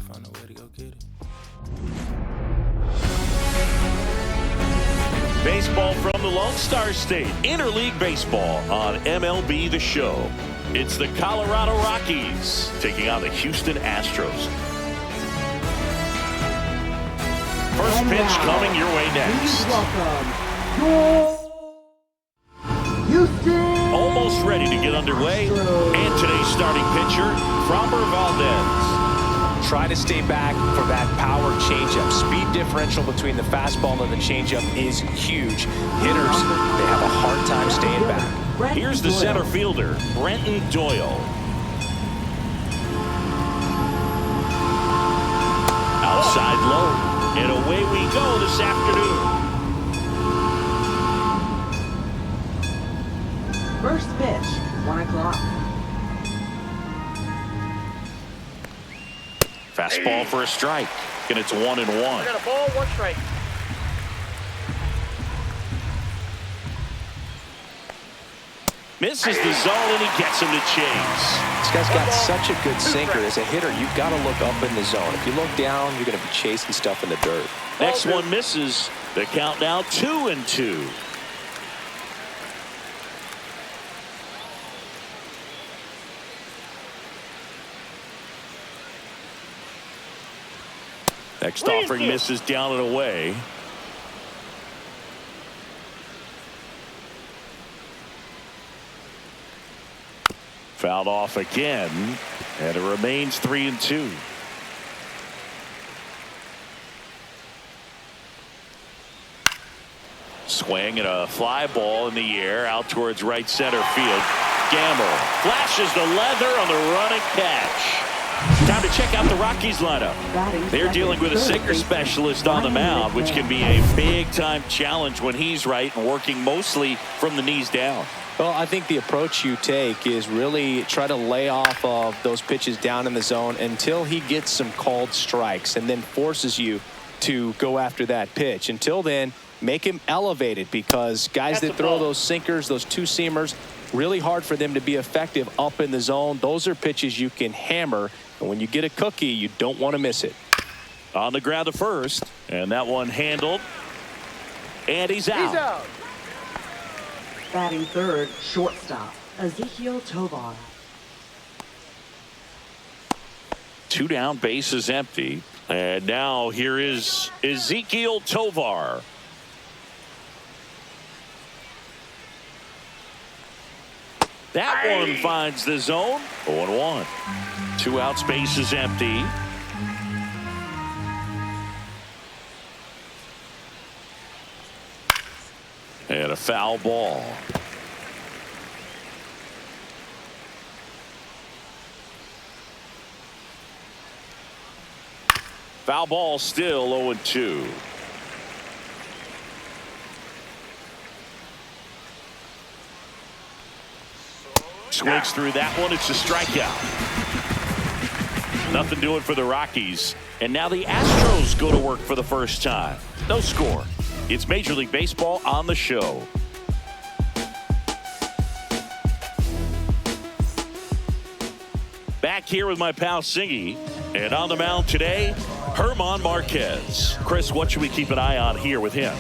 find a way to go get it. Baseball from the Lone Star State. Interleague baseball on MLB The Show. It's the Colorado Rockies taking on the Houston Astros. First pitch coming your way next. Houston! Almost ready to get underway. And today's starting pitcher, Framber Valdez. Try to stay back for that power changeup. Speed differential between the fastball and the changeup is huge. Hitters, they have a hard time staying back. Here's the center fielder, Brenton Doyle. Outside low. And away we go this afternoon. First pitch, 1 o'clock. Fastball for a strike. And it's 1-1. I got a ball, 1 strike. Misses the zone and he gets him to chase. This guy's got such a good sinker. As a hitter, you've got to look up in the zone. If you look down, you're going to be chasing stuff in the dirt. Next one misses. The count now 2-2. Next offering misses down and away. Fouled off again, and it remains 3-2. Swing and a fly ball in the air out towards right center field. Gamble flashes the leather on the running catch. Time to check out the Rockies lineup. They're dealing with a sinker specialist on the mound, which can be a big-time challenge when he's right and working mostly from the knees down. Well, I think the approach you take is really try to lay off of those pitches down in the zone until he gets some called strikes and then forces you to go after that pitch. Until then, make him elevated, because guys that throw those sinkers, those two-seamers, really hard for them to be effective up in the zone. Those are pitches you can hammer, and when you get a cookie, you don't want to miss it. On the ground to first, and that one handled, and he's out. He's out. Batting third, shortstop, Ezekiel Tovar. 2 down, bases empty, and now here is Ezekiel Tovar. That one finds the zone. 0-1. 2 outs, bases empty. And a foul ball. Foul ball, still 0-2. Swings through that one. It's a strikeout. Nothing doing for the Rockies. And now the Astros go to work for the first time. No score. It's Major League Baseball on the show. Back here with my pal Singy. And on the mound today, German Marquez. Chris, what should we keep an eye on here with him?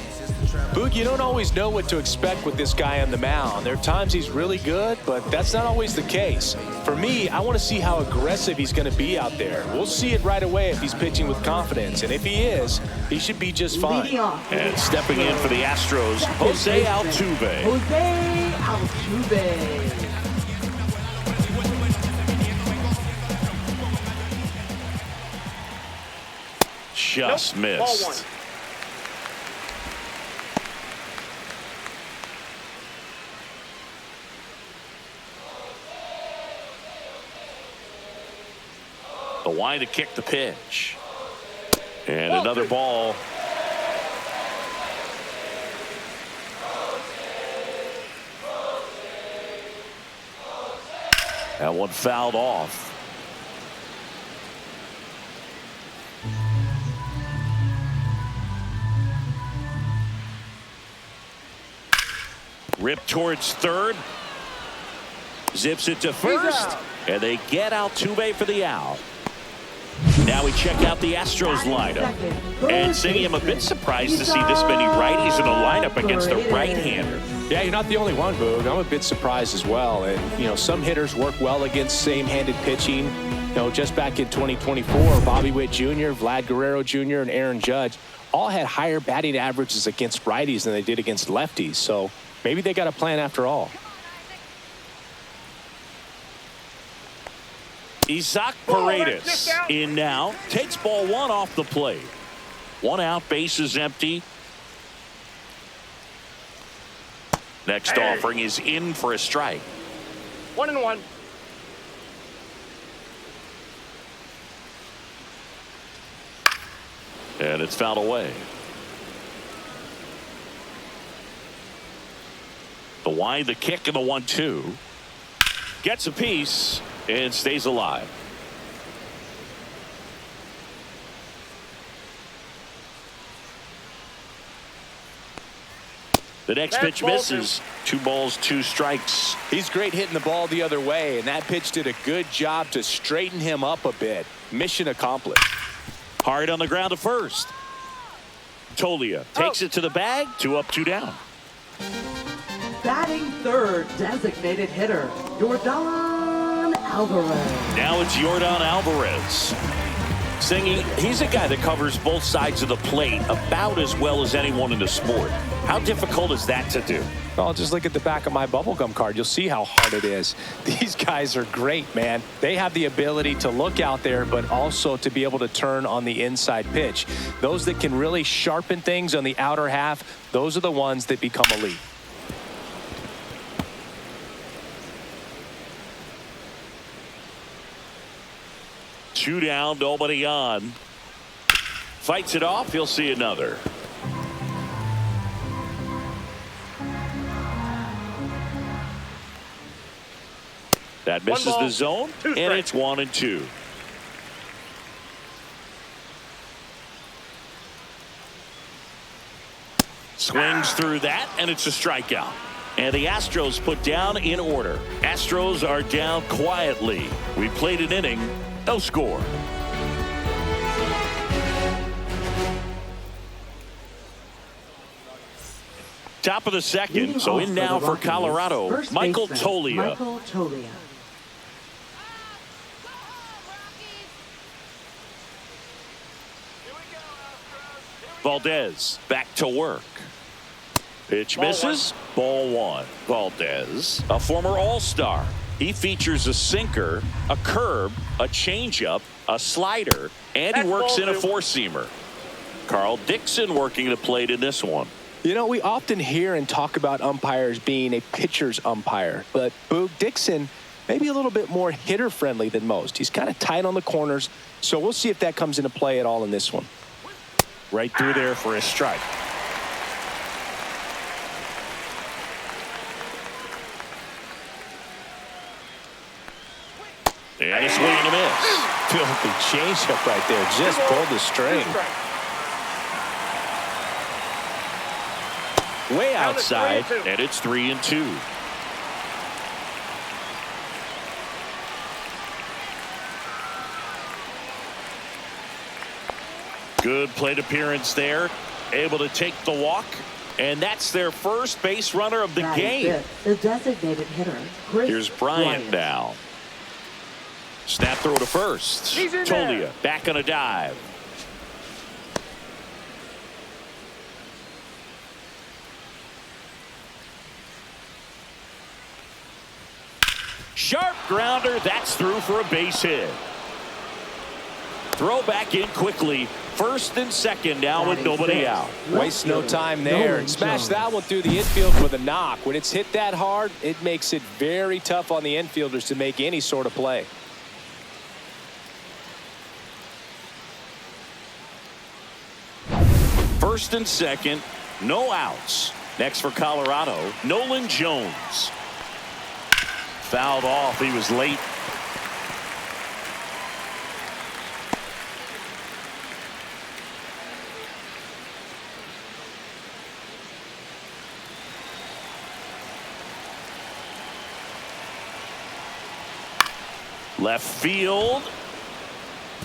Boog, you don't always know what to expect with this guy on the mound. There are times he's really good, but that's not always the case. For me, I want to see how aggressive he's going to be out there. We'll see it right away if he's pitching with confidence. And if he is, he should be just fine. And stepping in for the Astros, Jose Altuve. Jose Altuve. Just missed. Ball 1. The wind to kick the pitch. And another ball. That one fouled off. Ripped towards third. Zips it to first. And they get Altuve for the out. Now we check out the Astros lineup. And Singy, I'm a bit surprised to see this many righties in the lineup against a right-hander. Yeah, you're not the only one, Boog. I'm a bit surprised as well. And, some hitters work well against same-handed pitching. Just back in 2024, Bobby Witt Jr., Vlad Guerrero Jr., and Aaron Judge all had higher batting averages against righties than they did against lefties. So maybe they got a plan after all. Isaac Paredes in now. Takes ball one off the plate. One out, bases empty. Next offering is in for a strike. 1-1. And it's fouled away. The wind, the kick, and the 1-2. Gets a piece and stays alive. The next pitch misses. 2 balls, 2 strikes. He's great hitting the ball the other way, and that pitch did a good job to straighten him up a bit. Mission accomplished. Hard on the ground to first. Tolia takes it to the bag. 2 up, 2 down. Batting third, designated hitter, Yordan Alvarez. Now it's Yordan Alvarez. Singy, he's a guy that covers both sides of the plate about as well as anyone in the sport. How difficult is that to do? Well, just look at the back of my bubblegum card. You'll see how hard it is. These guys are great, man. They have the ability to look out there, but also to be able to turn on the inside pitch. Those that can really sharpen things on the outer half, those are the ones that become elite. Two down, nobody on. Fights it off. He'll see another. That misses the zone, and it's 1-2. Swings through that, and it's a strikeout. And the Astros put down in order. Astros are down quietly. We played an inning, no score. Top of the second, so in now for Colorado, Michael Tolia. Michael Tolia. Valdez back to work. Pitch misses. Ball 1. Valdez, a former All-Star. He features a sinker, a curve, a changeup, a slider, and he works in a four-seamer. Carl Dixon working the plate in this one. We often hear and talk about umpires being a pitcher's umpire, but Boog Dixon maybe a little bit more hitter-friendly than most. He's kind of tight on the corners, so we'll see if that comes into play at all in this one. Right through there for a strike. And a swing and a miss. Filthy changeup right there. Just pulled the string. Way outside, and it's 3-2. Good plate appearance there. Able to take the walk. And that's their first base runner of the game. The designated hitter, Chris Here's Bryant now. Snap throw to first. Tolia back on a dive. Sharp grounder. That's through for a base hit. Throw back in quickly. First and second now with nobody out. Waste no time there. Smash that one through the infield with a knock. When it's hit that hard, it makes it very tough on the infielders to make any sort of play. First and second, no outs. Next for Colorado, Nolan Jones. Fouled off. He was late. Left field.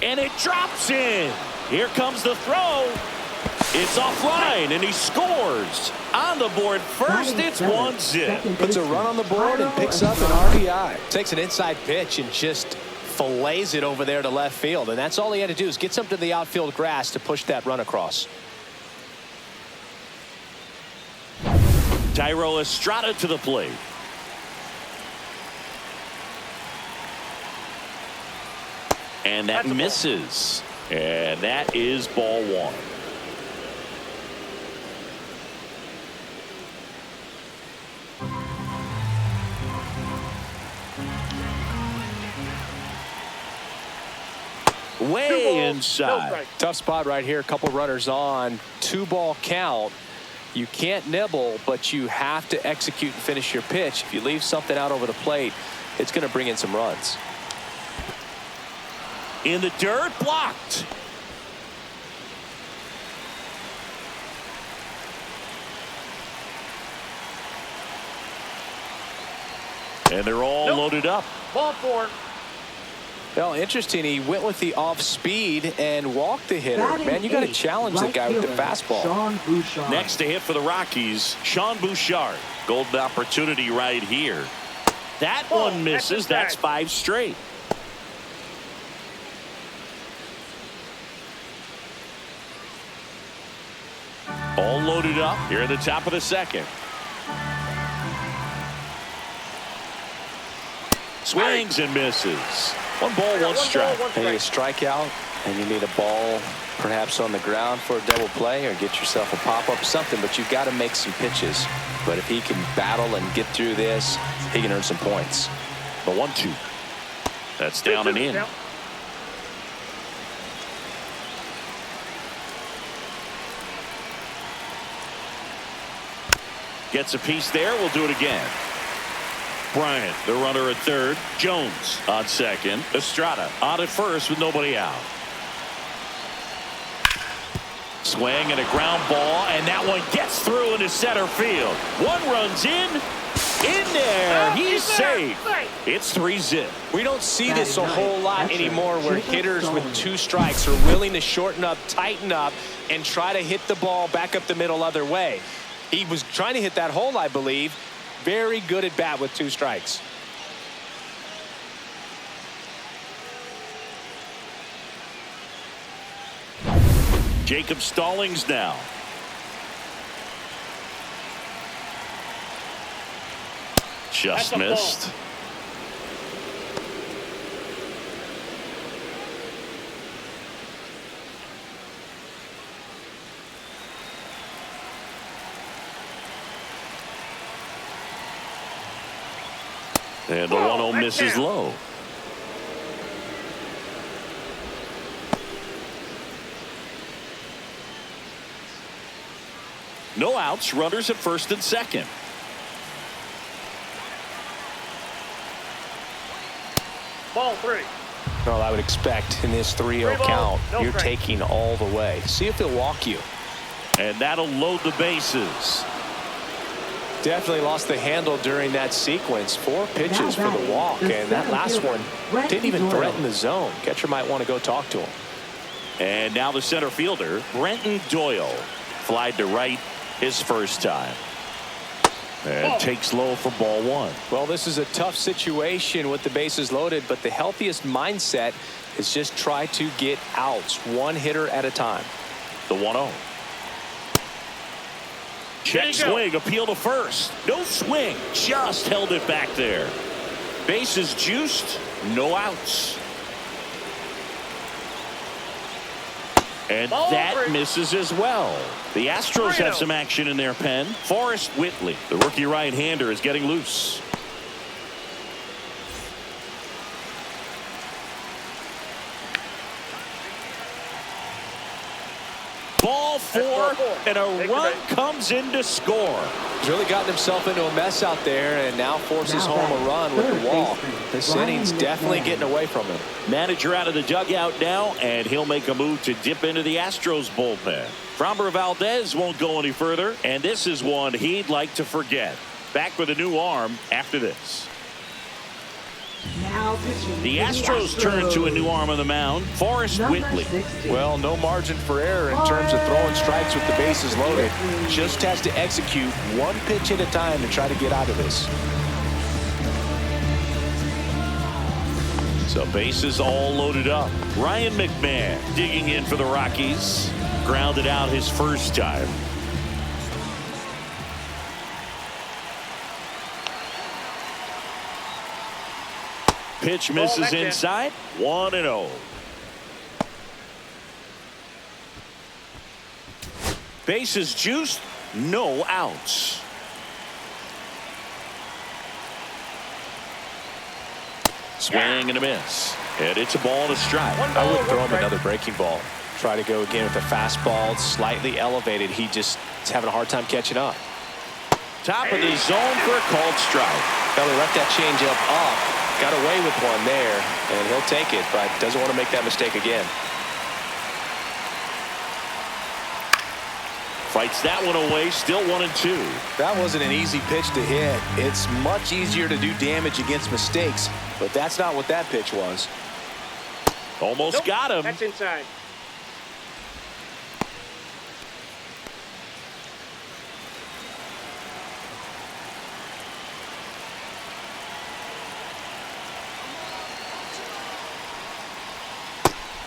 And it drops in. Here comes the throw. It's offline, and he scores. On the board first, it's 1-0. Puts a run on the board and picks up an RBI. Takes an inside pitch and just fillets it over there to left field. And that's all he had to do is get something to the outfield grass to push that run across. Thairo Estrada to the plate. And that misses. And that is ball one. Way inside. Tough spot right here. A couple runners on. 2-ball count. You can't nibble, but you have to execute and finish your pitch. If you leave something out over the plate, it's going to bring in some runs. In the dirt, blocked. And they're all loaded up. Ball 4. Well, interesting. He went with the off speed and walked the hitter. Man, you got to challenge the guy with the fastball. Next to hit for the Rockies, Sean Bouchard. Golden opportunity right here. That one misses. That's 5 straight. All loaded up here at the top of the second. Swings and misses. 1 ball, 1 strike. And you strikeout, and you need a ball perhaps on the ground for a double play or get yourself a pop-up, something, but you've got to make some pitches. But if he can battle and get through this, he can earn some points. The 1-2. That's down and in. Gets a piece there. We'll do it again. Bryant, the runner at third. Jones on second. Estrada on at first with nobody out. Swing and a ground ball, and that one gets through into center field. 1 runs in there. He's safe. It's 3-0. We don't see this a whole lot anymore where hitters with 2 strikes are willing to shorten up, tighten up, and try to hit the ball back up the middle other way. He was trying to hit that hole, I believe. Very good at bat with 2 strikes. Jacob Stallings now. Just missed. And the 1-0 misses low. No outs, runners at first and second. Ball 3. Well, I would expect in this 3-0 count, you're taking all the way. See if he'll walk you. And that'll load the bases. Definitely lost the handle during that sequence. 4 pitches for the walk, and that last one didn't even threaten the zone. Catcher might want to go talk to him. And now the center fielder, Brenton Doyle, flied to right his first time. And takes low for ball 1. Well, this is a tough situation with the bases loaded, but the healthiest mindset is just try to get outs, 1 hitter at a time. The 1-0. Check swing, appeal to first. No swing, just held it back there. Bases juiced, no outs. And that misses as well. The Astros have some action in their pen. Forrest Whitley, the rookie right-hander, is getting loose. Ball 4, and a run comes in to score. He's really gotten himself into a mess out there and now forces home a run with the walk. This inning's definitely getting away from him. Manager out of the dugout now, and he'll make a move to dip into the Astros bullpen. Framber Valdez won't go any further, and this is one he'd like to forget. Back with a new arm after this. Now Now pitching The for Astros turn to a new arm on the mound, Forrest Number Whitley. 60. Well, no margin for error in terms of throwing strikes with the bases loaded. Just has to execute one pitch at a time to try to get out of this. So bases all loaded up. Ryan McMahon digging in for the Rockies. Grounded out his first time. Pitch misses inside. 1-0. Bases juiced. No outs. Swing and a miss. And it's a ball and a strike. I would throw him another breaking ball. Try to go again with the fastball, slightly elevated. He just is having a hard time catching up. Top of the zone for a called strike. Belly left that changeup up. Got away with one there, and he'll take it, but doesn't want to make that mistake again. Fights that one away, still 1-2. That wasn't an easy pitch to hit. It's much easier to do damage against mistakes, but that's not what that pitch was. Almost got him. That's inside.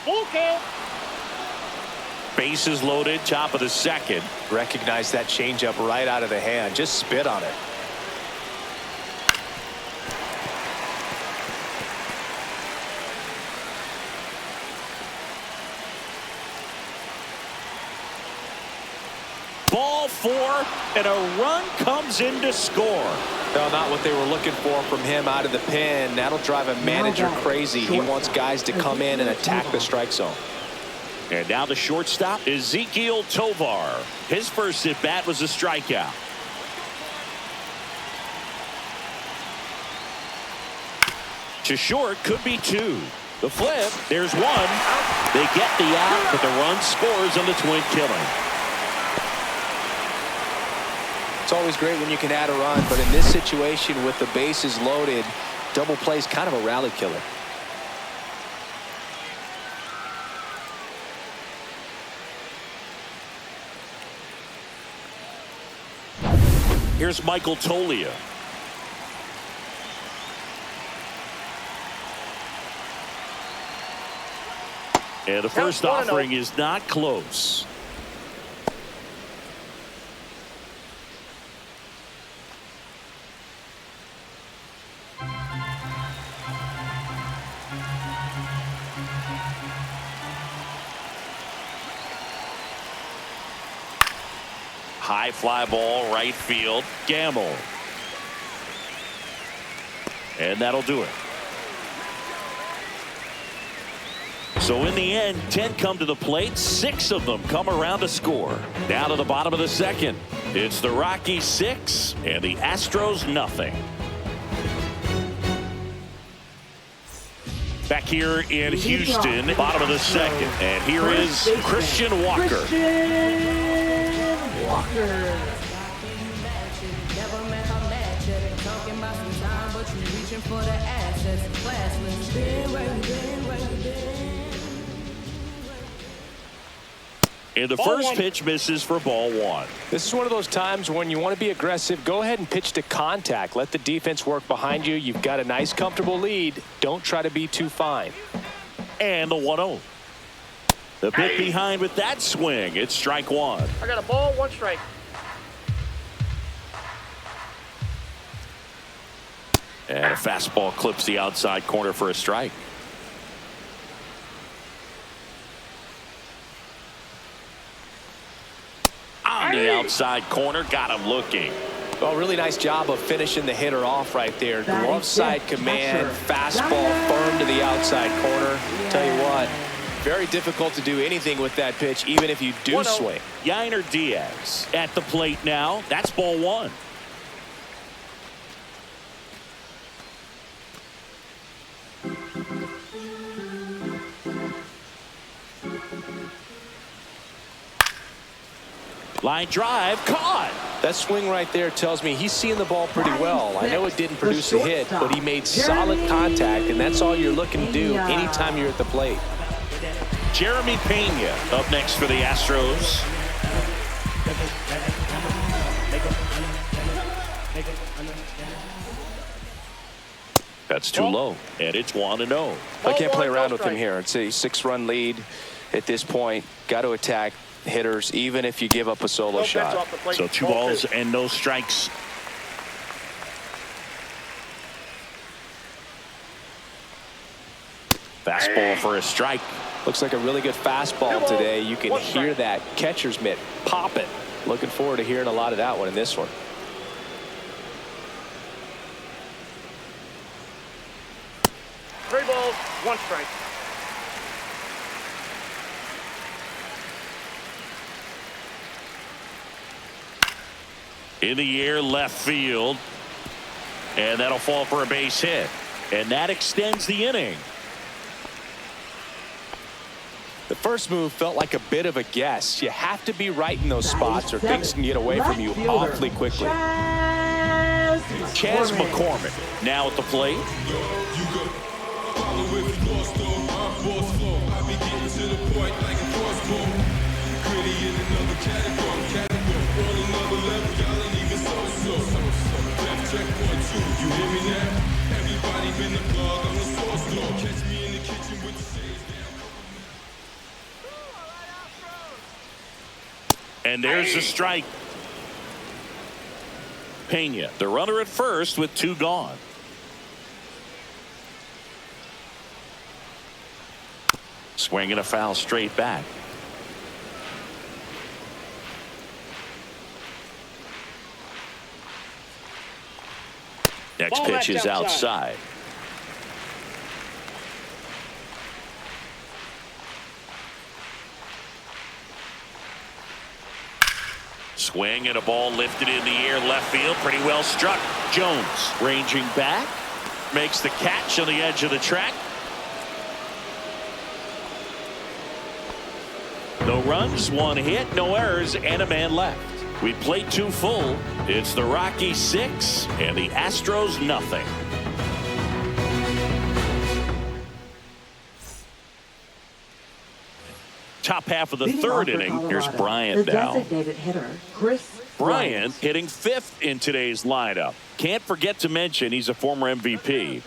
Okay. Bases loaded, top of the second. Recognize that changeup right out of the hand. Just spit on it. Ball 4, and a run comes in to score. No, not what they were looking for from him out of the pen. That'll drive a manager crazy. He wants guys to come in and attack the strike zone. And now the shortstop, Ezekiel Tovar. His first at bat was a strikeout. To short, could be 2. The flip, there's 1. They get the out, but the run scores on the twin killing. It's always great when you can add a run, but in this situation with the bases loaded, double play is kind of a rally killer. Here's Michael Tolia. And the first offering is not close. High fly ball, right field. Gamble. And that'll do it. So in the end, 10 come to the plate. 6 of them come around to score. Down to the bottom of the second. It's the Rockies 6 and the Astros nothing. Back here in Houston, bottom of the second. And here is Christian Walker. And the first pitch misses for ball 1. This is one of those times when you want to be aggressive. Go ahead and pitch to contact. Let the defense work behind you. You've got a nice, comfortable lead. Don't try to be too fine. And the 1-0. The bit behind with that swing. It's strike 1. I got a ball, 1 strike. And a fastball clips the outside corner for a strike. On the outside corner, got him looking. Well, really nice job of finishing the hitter off right there. Glove side command, fastball firm to the outside corner. Tell you what, very difficult to do anything with that pitch, even if you do swing. Yainer Diaz at the plate now. That's ball 1. Line drive, caught. That swing right there tells me he's seeing the ball pretty well. I know it didn't produce a hit, but he made solid contact, and that's all you're looking to do anytime you're at the plate. Jeremy Pena up next for the Astros. That's too low, and it's 1-0. I can't play around with him here. It's a 6-run lead at this point. Got to attack hitters, even if you give up a solo shot. So 2 balls and no strikes. Fastball for a strike. Looks like a really good fastball today. You can hear that catcher's mitt pop it. Looking forward to hearing a lot of that one in this one. Three balls, 1 strike. In the air, left field. And that'll fall for a base hit. And that extends the inning. The first move felt like a bit of a guess. You have to be right in those spots or things can get away from you awfully quickly. Chas McCormick now at the plate. And there's a strike. Pena, the runner at first with 2 gone. Swinging a foul straight back. Next pitch is outside. Swing and a ball lifted in the air, left field, pretty well struck. Jones ranging back, makes the catch on the edge of the track. No runs, 1 hit, no errors, and a man left. We played 2 full. It's the Rockies 6 and the Astros nothing. Top half of the third inning. Here's Bryant now. Designated hitter, Chris Bryant hitting 5th in today's lineup. Can't forget to mention he's a former MVP.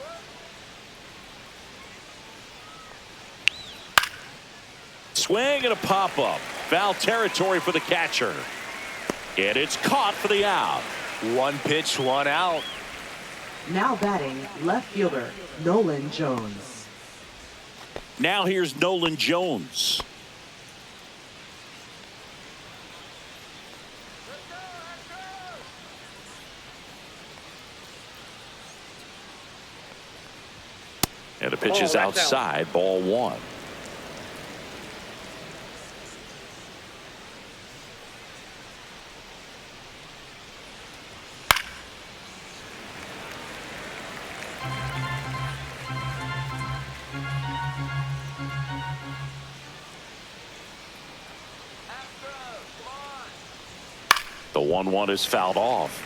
Swing and a pop-up. Foul territory for the catcher. And it's caught for the out. 1 pitch, 1 out. Now batting, left fielder, Nolan Jones. Now here's Nolan Jones. And the pitch is outside, ball 1. The 1-1 is fouled off.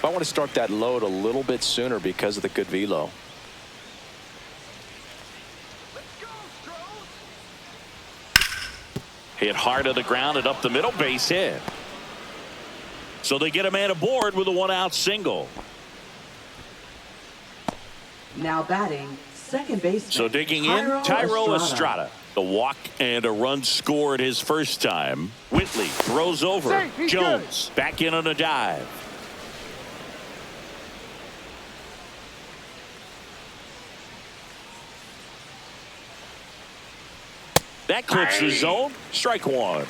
I want to start that load a little bit sooner because of the good velo. Hit hard to the ground and up the middle, base hit. So they get a man aboard with a 1-out single. Now batting, second baseman. So digging in, Tyro Estrada. The walk and a run scored his first time. Whitley throws over. Jones back in on a dive. That clips the zone. Strike 1.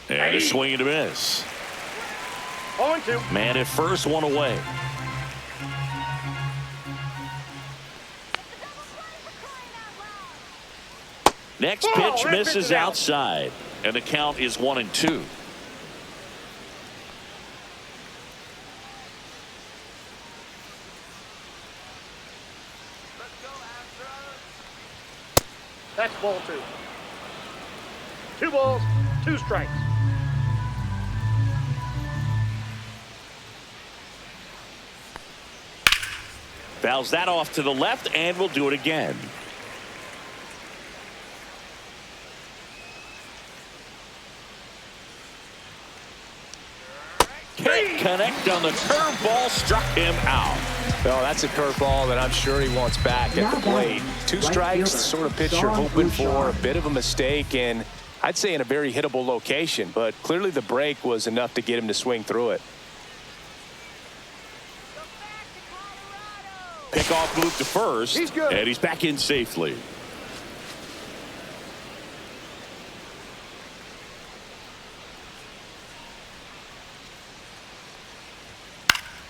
And a swing and a miss. 0-2. Man at first, 1 away. Next pitch misses outside, and the count is 1-2. That's ball 2. 2 balls, 2 strikes. Fouls that off to the left, and we'll do it again. Can't connect on the curveball, struck him out. Well, that's a curveball that I'm sure he wants back at the plate. 2 strikes, the sort of pitch you're hoping for. A bit of a mistake, and I'd say in a very hittable location, but clearly the break was enough to get him to swing through it. Pickoff move to first, and he's back in safely.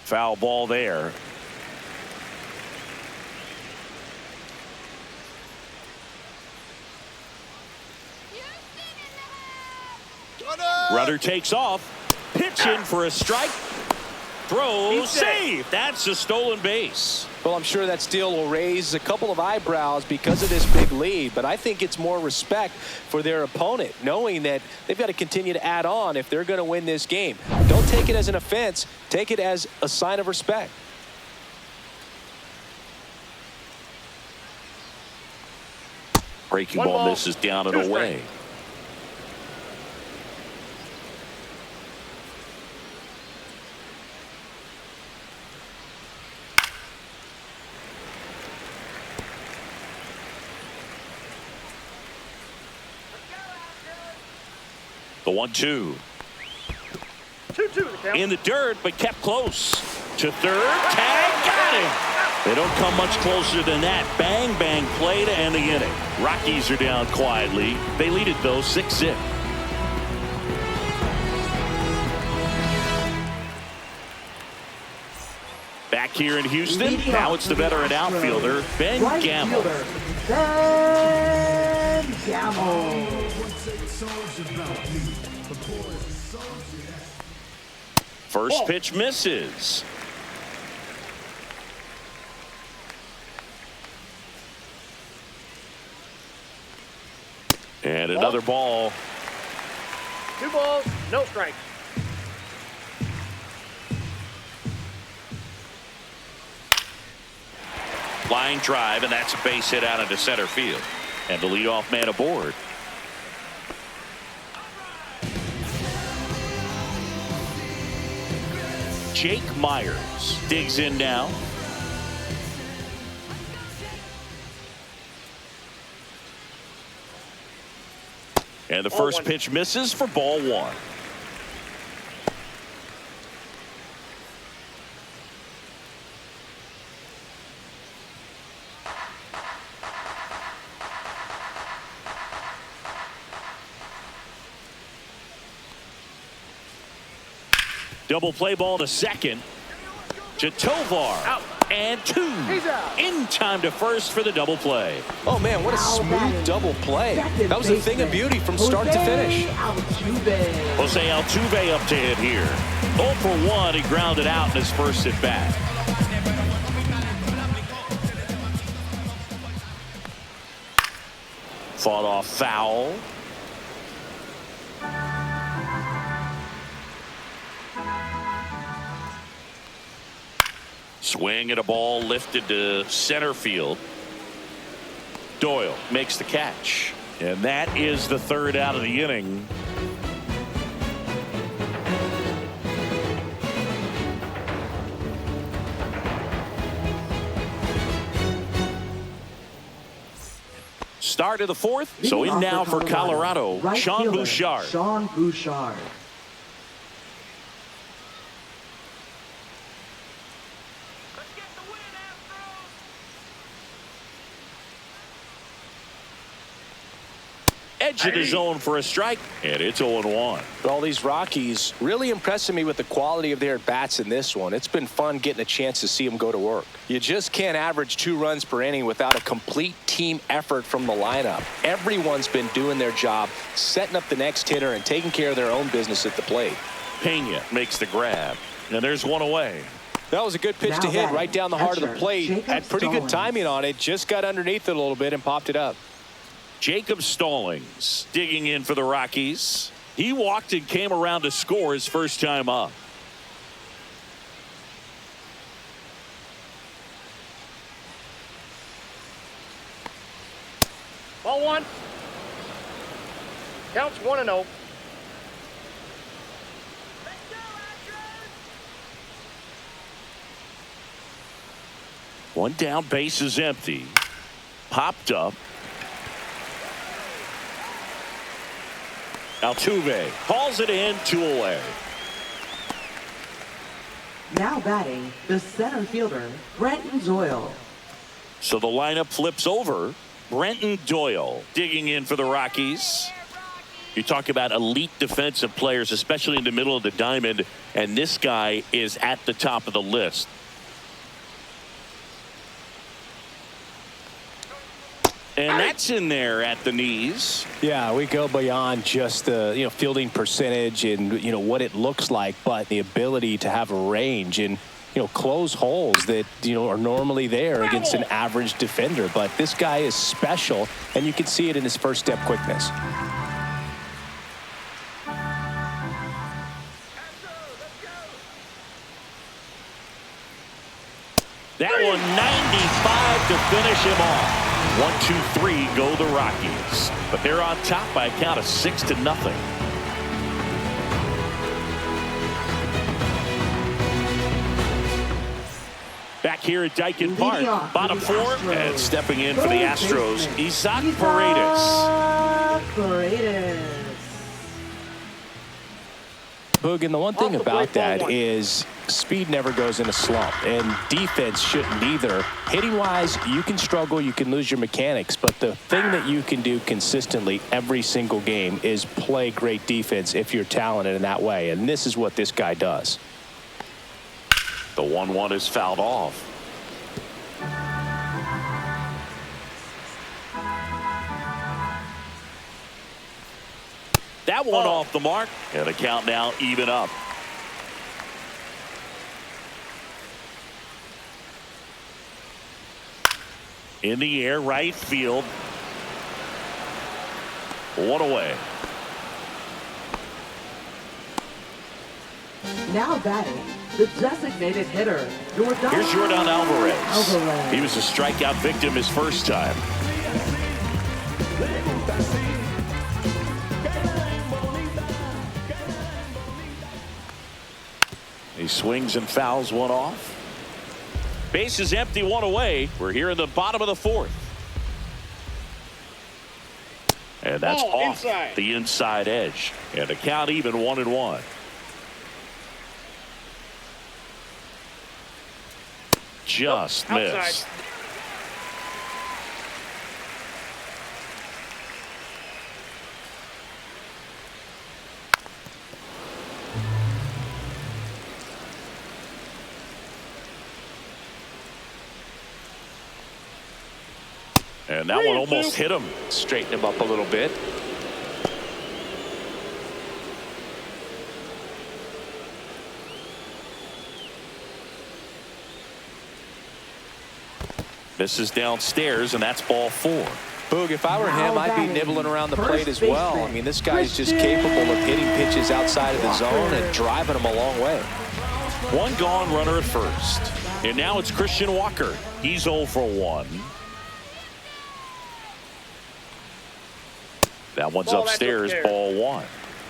Foul ball there. Runner takes off. Pitch in for a strike. Throw, save. That's a stolen base. Well, I'm sure that steal will raise a couple of eyebrows because of this big lead, but I think it's more respect for their opponent, knowing that they've got to continue to add on if they're going to win this game. Don't take it as an offense. Take it as a sign of respect. Breaking ball misses down and away. The 1-2. 2-2 the count. In the dirt, but kept close. To third. Tag. Got him. They don't come much closer than that. Bang, bang play to end the inning. Rockies are down quietly. They lead it, though, 6-0. Back here in Houston. Now it's the veteran outfielder, Ben Gamble. Ben Gamble. First pitch misses. And another ball. 2 balls, no strikes. Line drive, and that's a base hit out into center field. And the leadoff man aboard. Jake Myers digs in now. And the first pitch misses for ball 1. Double play ball to second. To Tovar. Out. And 2. He's out. In time to first for the double play. Oh, man, what a smooth double play. That was a thing of beauty from start to finish. Jose Altuve up to hit here. 0 for 1. He grounded out in his first at bat. Fought off foul. Swing at a ball lifted to center field. Doyle makes the catch. And that is the 3rd out of the inning. Start of the 4th. So in now for Colorado, Sean Bouchard. Sean Bouchard. Edge of the zone for a strike, and it's 0-1. All these Rockies really impressing me with the quality of their at-bats in this one. It's been fun getting a chance to see them go to work. You just can't average 2 runs per inning without a complete team effort from the lineup. Everyone's been doing their job, setting up the next hitter and taking care of their own business at the plate. Pena makes the grab, and there's 1 away. That was a good pitch to hit right down the heart of the plate. Had pretty good timing on it. Just got underneath it a little bit and popped it up. Jacob Stallings digging in for the Rockies. He walked and came around to score his first time up. Ball one. Counts 1-0. One down, base is empty. Popped up. Altuve calls it in, 2 away. Now batting, the center fielder, Brenton Doyle. So the lineup flips over. Brenton Doyle digging in for the Rockies. You talk about elite defensive players, especially in the middle of the diamond, and this guy is at the top of the list. And that's in there at the knees. Yeah, we go beyond just the fielding percentage and what it looks like, but the ability to have a range and close holes that are normally there against an average defender. But this guy is special, and you can see it in his first step quickness. That one 95 to finish him off. 1-2-3 go the Rockies, but they're on top by a count of 6-0. Back here at Dyken Park, bottom 4, and stepping in for the Astros, Isaac Paredes. Boog, and the one thing about that is speed never goes in a slump, and defense shouldn't either. Hitting wise, you can struggle, you can lose your mechanics, but the thing that you can do consistently every single game is play great defense if you're talented in that way, and this is what this guy does. The 1-1 is fouled off. That one off the mark, and the count now even up. In the air, right field. 1 away. Now batting, the designated hitter, Yordan. Here's Yordan Alvarez. He was a strikeout victim his first time. He swings and fouls one off. Base is empty, 1 away. We're here in the bottom of the 4th. And that's off the inside edge. And the count even 1-1. Just missed. And that one almost hit him. Straighten him up a little bit. This is downstairs, and that's ball 4. Boog, if I were him, I'd be nibbling around the plate as well. I mean, this guy's just capable of hitting pitches outside of the zone and driving them a long way. 1 gone, runner at first. And now it's Christian Walker. He's 0 for 1. That one's upstairs, ball 1.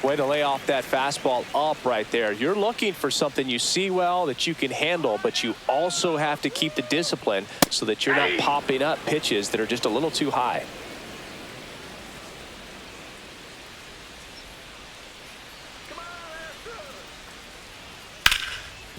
Way to lay off that fastball up right there. You're looking for something you see well that you can handle, but you also have to keep the discipline so that you're not popping up pitches that are just a little too high.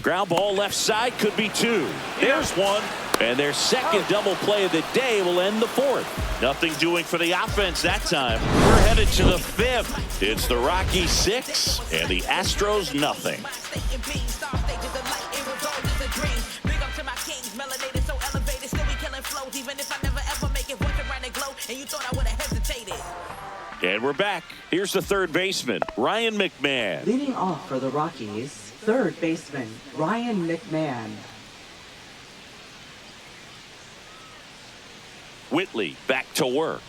Ground ball left side, could be 2. There's 1. And their second double play of the day will end the 4th. Nothing doing for the offense that time. We're headed to the 5th. It's the Rockies 6 and the Astros nothing. And we're back. Here's the third baseman, Ryan McMahon. Leading off for the Rockies, third baseman, Ryan McMahon. Whitley back to work.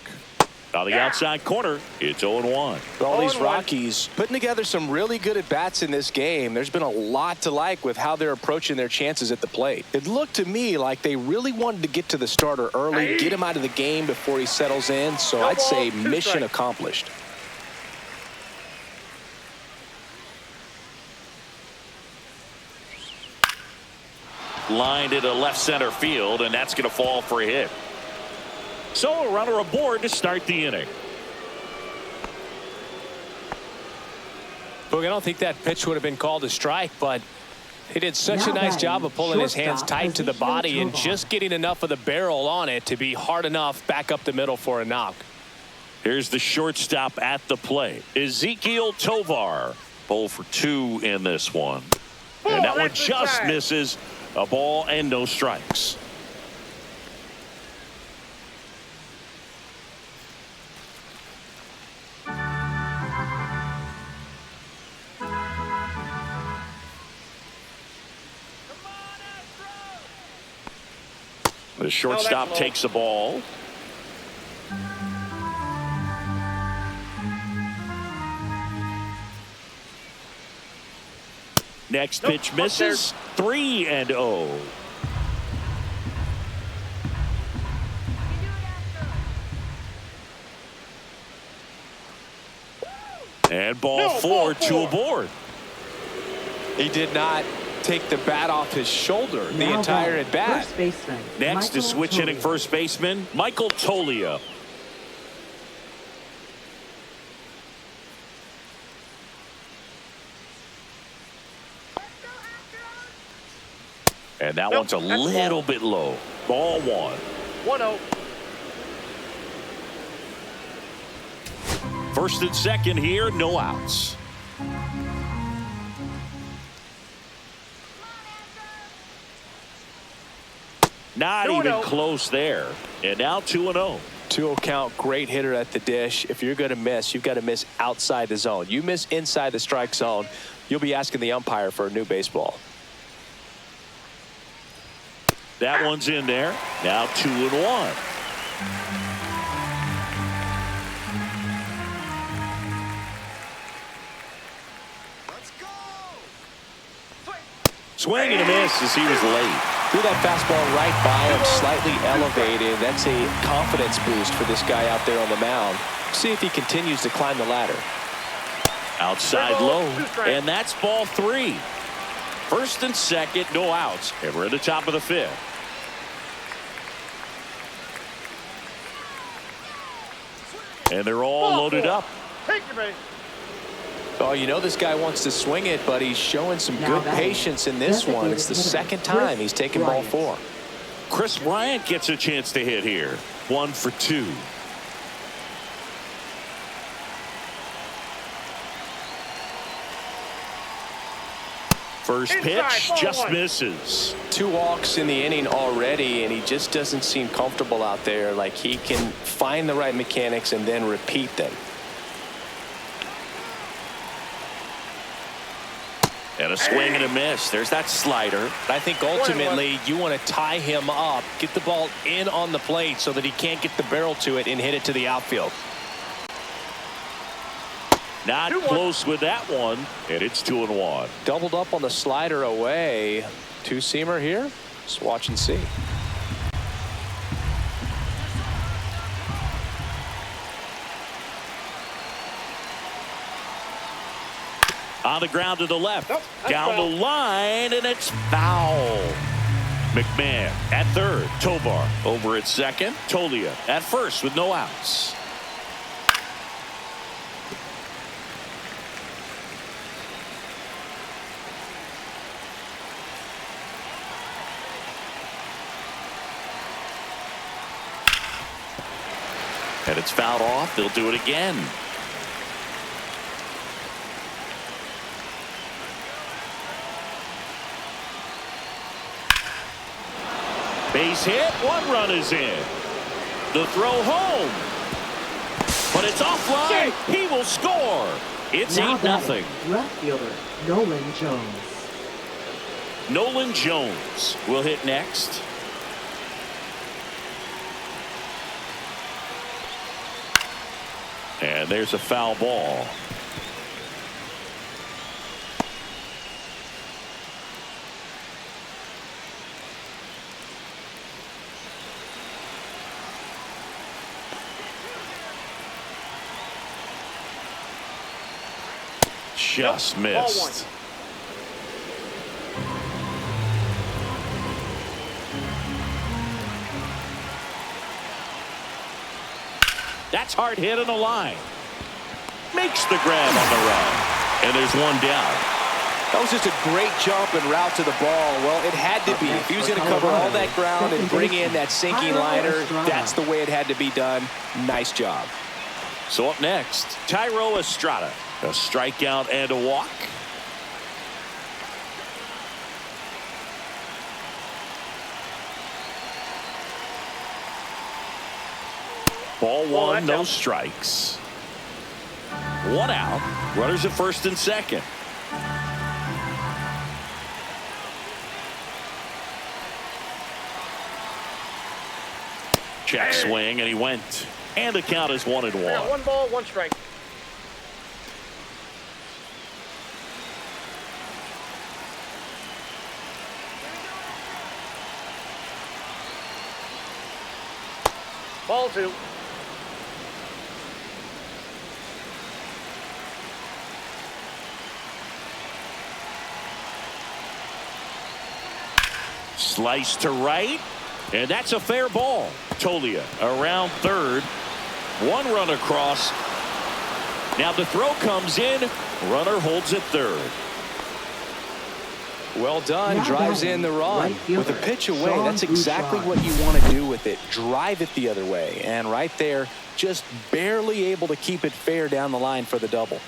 On the outside corner, it's 0-1. All these Rockies putting together some really good at-bats in this game. There's been a lot to like with how they're approaching their chances at the plate. It looked to me like they really wanted to get to the starter early, get him out of the game before he settles in. So I'd say mission accomplished. Lined into left center field, and that's going to fall for a hit. So a runner aboard to start the inning. Boog, I don't think that pitch would have been called a strike, but he did such a nice job of pulling his hands tight to the body and just getting enough of the barrel on it to be hard enough back up the middle for a knock. Here's the shortstop at the plate, Ezequiel Tovar. 0 for 2 in this one. And that one just misses. A ball and no strikes. The shortstop takes the ball. Next pitch misses. 3-0. And ball 4, 2 aboard. He did not take the bat off his shoulder the entire at bat. Next is switch hitting first baseman Michael Toglia. And that one's a little bit low. Ball 1. 1-0. First and second here, no outs. Not even close there. And now 2-0. 2-0 count, great hitter at the dish. If you're going to miss, you've got to miss outside the zone. You miss inside the strike zone, you'll be asking the umpire for a new baseball. That one's in there. Now 2-1. Swing and a miss as he was late. Threw that fastball right by him, slightly elevated. That's a confidence boost for this guy out there on the mound. See if he continues to climb the ladder. Outside low, and that's ball 3. First and second, no outs. And we're at the top of the 5th. And they're all loaded up. Take your base. Oh, you know this guy wants to swing it, but he's showing some good patience in this one. It's the second time he's taken ball 4. Chris Bryant gets a chance to hit here. 1 for 2. First pitch just misses. 2 walks in the inning already, and he just doesn't seem comfortable out there. Like he can find the right mechanics and then repeat them. And a swing and a miss. There's that slider. I think ultimately you want to tie him up, get the ball in on the plate so that he can't get the barrel to it and hit it to the outfield. Not close with that one, and it's 2-1. Doubled up on the slider away. 2-seamer here. Let's watch and see. On the ground to the left. Down the line, and it's foul. McMahon at third. Tovar over at second. Toglia at first with no outs. And it's fouled off. They'll do it again. Base hit. 1 run is in. The throw home. But it's offline. He will score. It's 8-0. Left fielder Nolan Jones. Nolan Jones will hit next. And there's a foul ball. Just missed. That's hard hit on the line. Makes the grab on the run. And there's one down. That was just a great jump and route to the ball. Well, it had to be. If he was going to cover all that ground and bring in that sinking liner, that's the way it had to be done. Nice job. So up next, Thairo Estrada. A strikeout and a walk. Ball one, no strikes. One out. Runners at first and second. Check swing, and he went. And the count is 1-1. Now 1 ball, 1 strike. Ball 2. Slice to right, and that's a fair ball. Tolia around third. 1 run across. Now the throw comes in. Runner holds at third. Well done. Now drives batting, in the run. right fielder, With a pitch away, Sean that's exactly Bouchard. what you want to do with it. Drive it the other way. And right there, just barely able to keep it fair down the line for the double.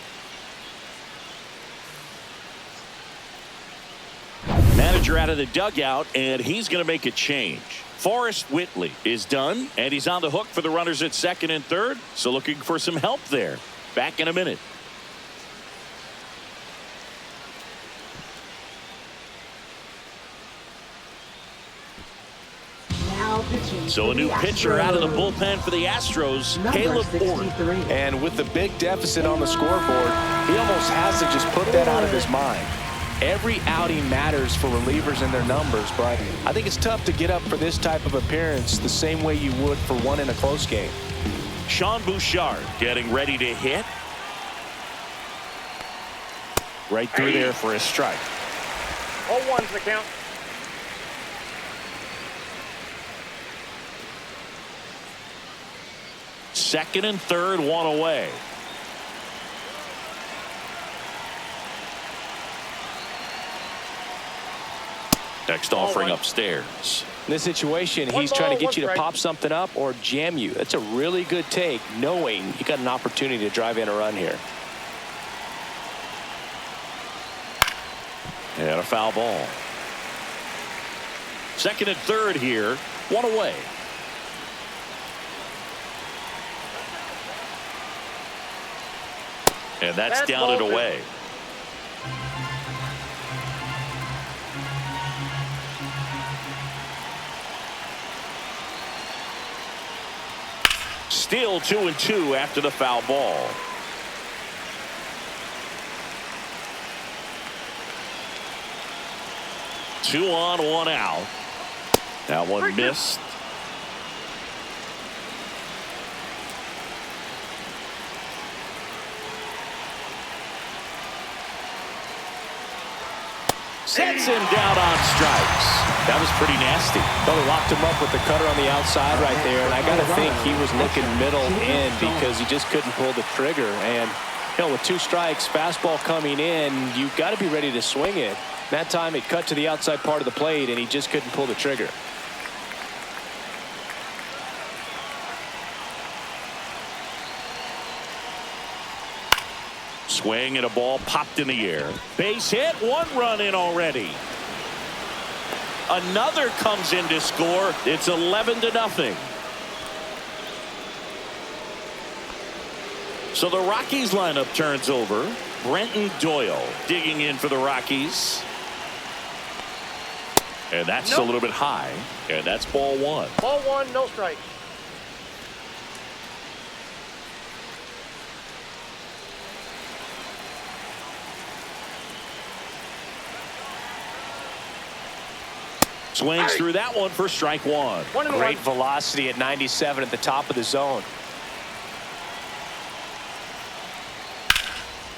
Manager out of the dugout, and he's going to make a change. Forrest Whitley is done, and he's on the hook for the runners at second and third. So looking for some help there. Back in a minute. So a new pitcher out of the bullpen for the Astros, Caleb Orton. And with the big deficit on the scoreboard, he almost has to just put that out of his mind. Every outing matters for relievers and their numbers, but I think it's tough to get up for this type of appearance the same way you would for one in a close game. Sean Bouchard getting ready to hit. Right through there for a strike. 0-1's the count. Second and third, 1 away. Next offering upstairs. In this situation, One he's ball, trying to get one you to strike. pop something up or jam you. That's a really good take, knowing you got an opportunity to drive in a run here. And a foul ball. Second and third here, 1 away. And that's down and away. Still 2-2 after the foul ball. Two on, 1 out. That one missed. Sets him down on strikes. That was pretty nasty. Well, he locked him up with the cutter on the outside right there, and I got to think he was looking middle in because he just couldn't pull the trigger. And, you know, with 2 strikes, fastball coming in, you've got to be ready to swing it. That time it cut to the outside part of the plate, and he just couldn't pull the trigger. Swing and a ball popped in the air. Base hit, 1 run in already. Another comes in to score. It's 11-0. So the Rockies lineup turns over. Brenton Doyle digging in for the Rockies. And that's a little bit high. And that's ball 1. Ball 1, no strike. Swings through that one for strike one. Great velocity at 97 at the top of the zone.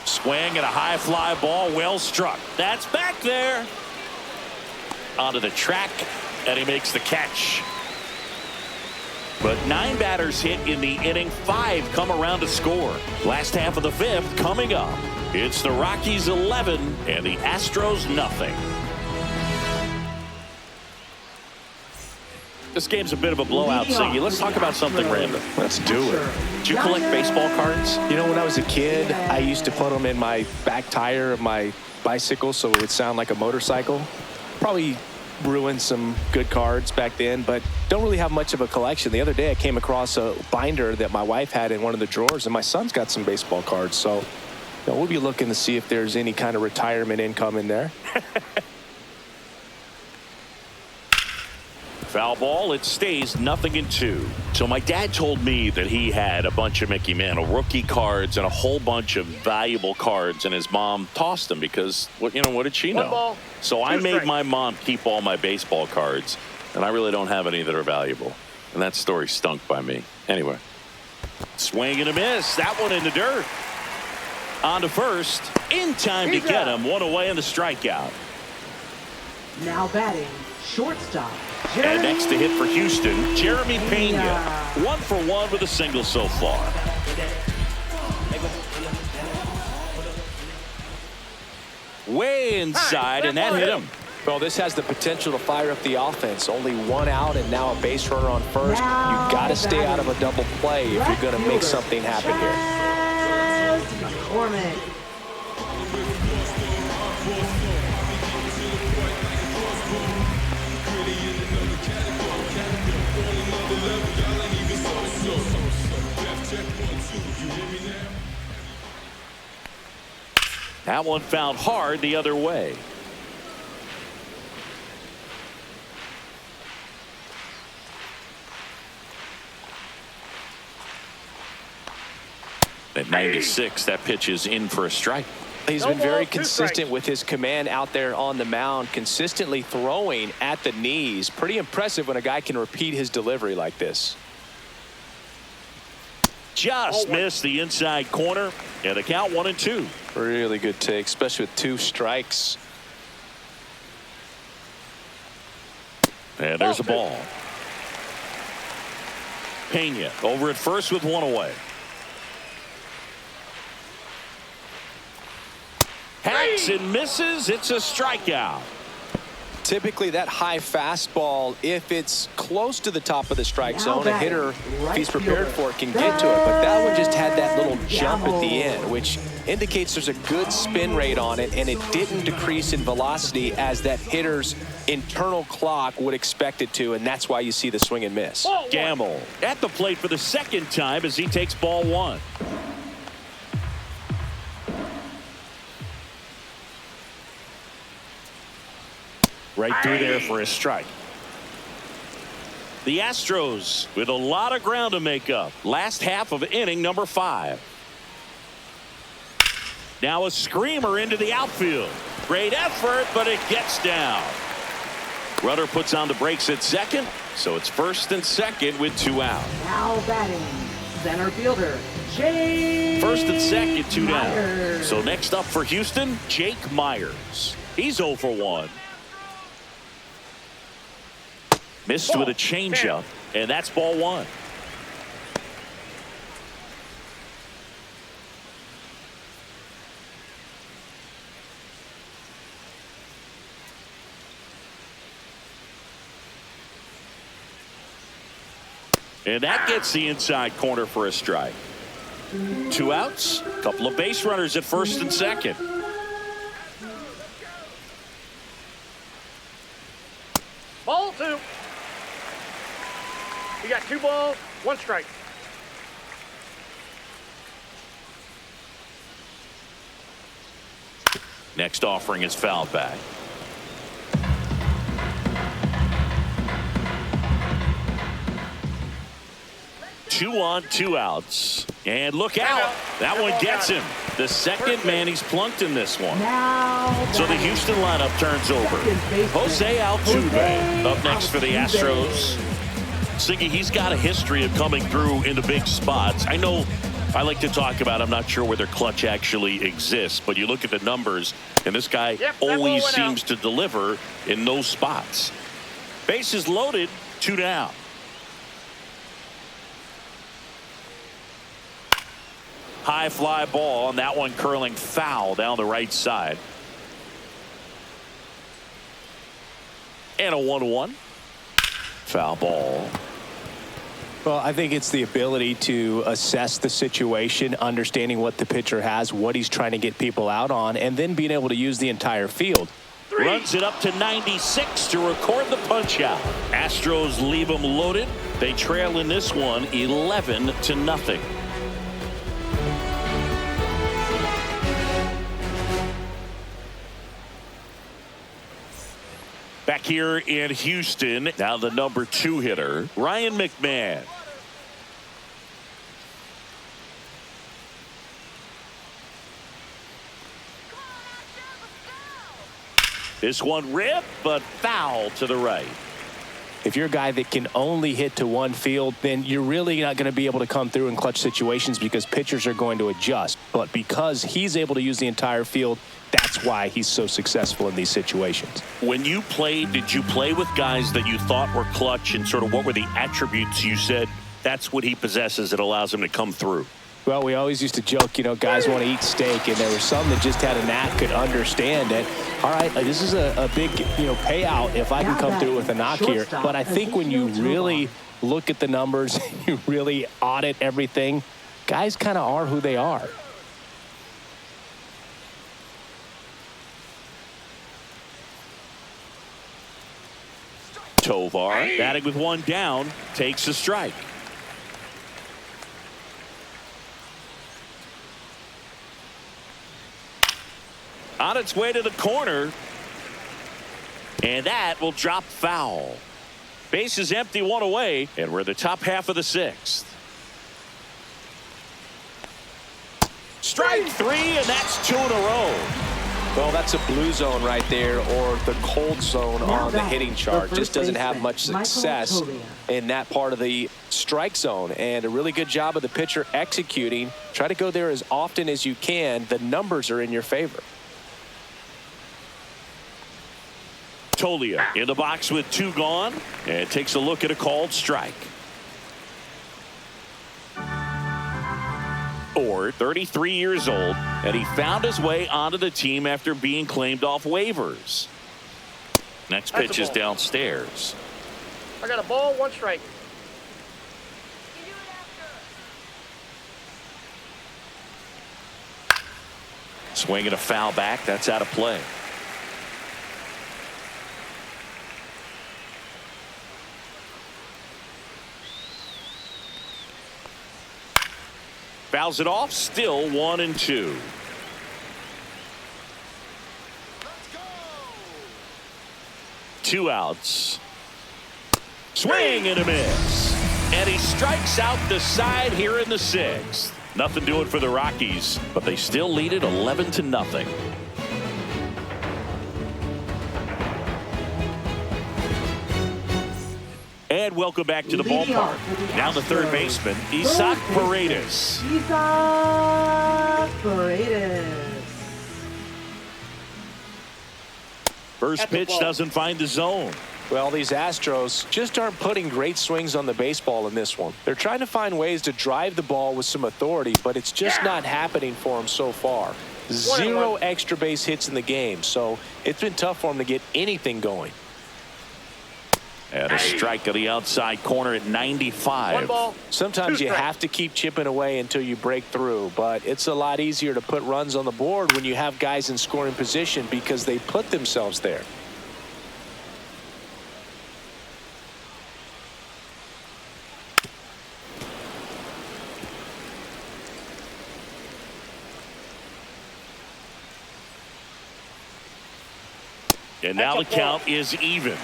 Swing and a high fly ball, well struck. That's back there. Onto the track, and he makes the catch. But 9 batters hit in the inning, 5 come around to score. Last half of the 5th coming up. It's the Rockies 11 and the Astros nothing. This game's a bit of a blowout, Siggy. Let's talk about something random. Let's do it. Did you collect baseball cards? You know, when I was a kid, I used to put them in my back tire of my bicycle so it would sound like a motorcycle. Probably ruined some good cards back then, but don't really have much of a collection. The other day I came across a binder that my wife had in one of the drawers, and my son's got some baseball cards. So we'll be looking to see if there's any kind of retirement income in there. Foul ball, it stays 0-2. So my dad told me that he had a bunch of Mickey Mantle rookie cards and a whole bunch of valuable cards, and his mom tossed them because, what did she know? Ball, so I made strikes. my mom keep all my baseball cards, and I really don't have any that are valuable. And that story stunk by me. Anyway, swing and a miss. That one in the dirt. On to first. In time to get him. One away in the strikeout. Now batting, shortstop. And next to hit for Houston, Jeremy Pena. 1 for 1 with a single so far. Way inside, and that hit him. Well, this has the potential to fire up the offense. Only 1 out and now a base runner on first. You've got to stay out of a double play if you're going to make something happen here. McCormick. That one fouled hard the other way. At 96, that pitch is in for a strike. He's been very consistent with his command out there on the mound, consistently throwing at the knees. Pretty impressive when a guy can repeat his delivery like this. Just missed the inside corner, and the count 1-2. Really good take, especially with 2 strikes. And there's a ball. Pena over at first with 1 away. Hacks and misses. It's a strikeout. Typically that high fastball, if it's close to the top of the strike zone, a hitter, if he's prepared for it, can get to it. But that one just had that little jump at the end, which indicates there's a good spin rate on it, and it didn't decrease in velocity as that hitter's internal clock would expect it to, and that's why you see the swing and miss. Gamble at the plate for the second time as he takes ball 1. Right through there for a strike. The Astros with a lot of ground to make up. Last half of inning number 5. Now a screamer into the outfield. Great effort, but it gets down. Runner puts on the brakes at second, so it's first and second with 2 out. Now batting, center fielder, Jake. First and second, 2 down. Myers. So next up for Houston, Jake Myers. He's 0 for 1. Missed with a changeup, and that's ball 1. And that gets the inside corner for a strike. 2 outs, a couple of base runners at first and second. Ball 2. You got 2 balls, 1 strike. Next offering is fouled back. Two on, 2 outs And look out. That one gets him. The second man he's plunked in this one. So the Houston lineup turns over. Jose Altuve up next for the Astros. Siggy, he's got a history of coming through into big spots. I know I like to talk about, I'm not sure whether clutch actually exists, but you look at the numbers, and this guy always seems to deliver in those spots. Bases loaded, 2 down. High fly ball, and that one curling foul down the right side. And a 1-1. Foul ball. Well, I think it's the ability to assess the situation, understanding what the pitcher has, what he's trying to get people out on, and then being able to use the entire field. Runs it up to 96 to record the punch out. Astros leave them loaded. They trail in this one 11-0. Back here in Houston, now the number 2 hitter, Ryan McMahon. This one ripped, but foul to the right. If you're a guy that can only hit to one field, then you're really not going to be able to come through in clutch situations because pitchers are going to adjust. But because he's able to use the entire field, that's why he's so successful in these situations. When you played, did you play with guys that you thought were clutch, and sort of what were the attributes you said that's what he possesses that allows him to come through? Well, we always used to joke, you know, guys want to eat steak, and there were some that just had a knack, could understand it. All right, this is a big, payout if I can come through with a knock here. But I think when you really look at the numbers, you really audit everything, guys kind of are who they are. Tovar, batting with 1 down, takes a strike. On its way to the corner, and that will drop foul. Base is empty, 1 away, and we're the top half of the 6th. Strike 3, and that's 2 in a row. Well, that's a blue zone right there, or the cold zone on the hitting chart. Just doesn't have much success in that part of the strike zone. And a really good job of the pitcher executing. Try to go there as often as you can. The numbers are in your favor. Tolia in the box with 2 gone, and takes a look at a called strike. Or 33 years old, and he found his way onto the team after being claimed off waivers. Next pitch is downstairs. I got a ball, 1 strike. Swinging a foul back, that's out of play. Fouls it off, still 1-2. Two outs. Swing and a miss. And he strikes out the side here in the 6th. Nothing doing for the Rockies, but they still lead it 11-0. And welcome back to the ballpark. Now the third baseman, Isaac Paredes. First pitch doesn't find the zone. Well, these Astros just aren't putting great swings on the baseball in this one. They're trying to find ways to drive the ball with some authority, but it's just not happening for them so far. 0 extra base hits in the game, so it's been tough for them to get anything going. And a strike on the outside corner at 95. 1 ball. Sometimes you have to keep chipping away until you break through, but it's a lot easier to put runs on the board when you have guys in scoring position because they put themselves there. And now the count is even.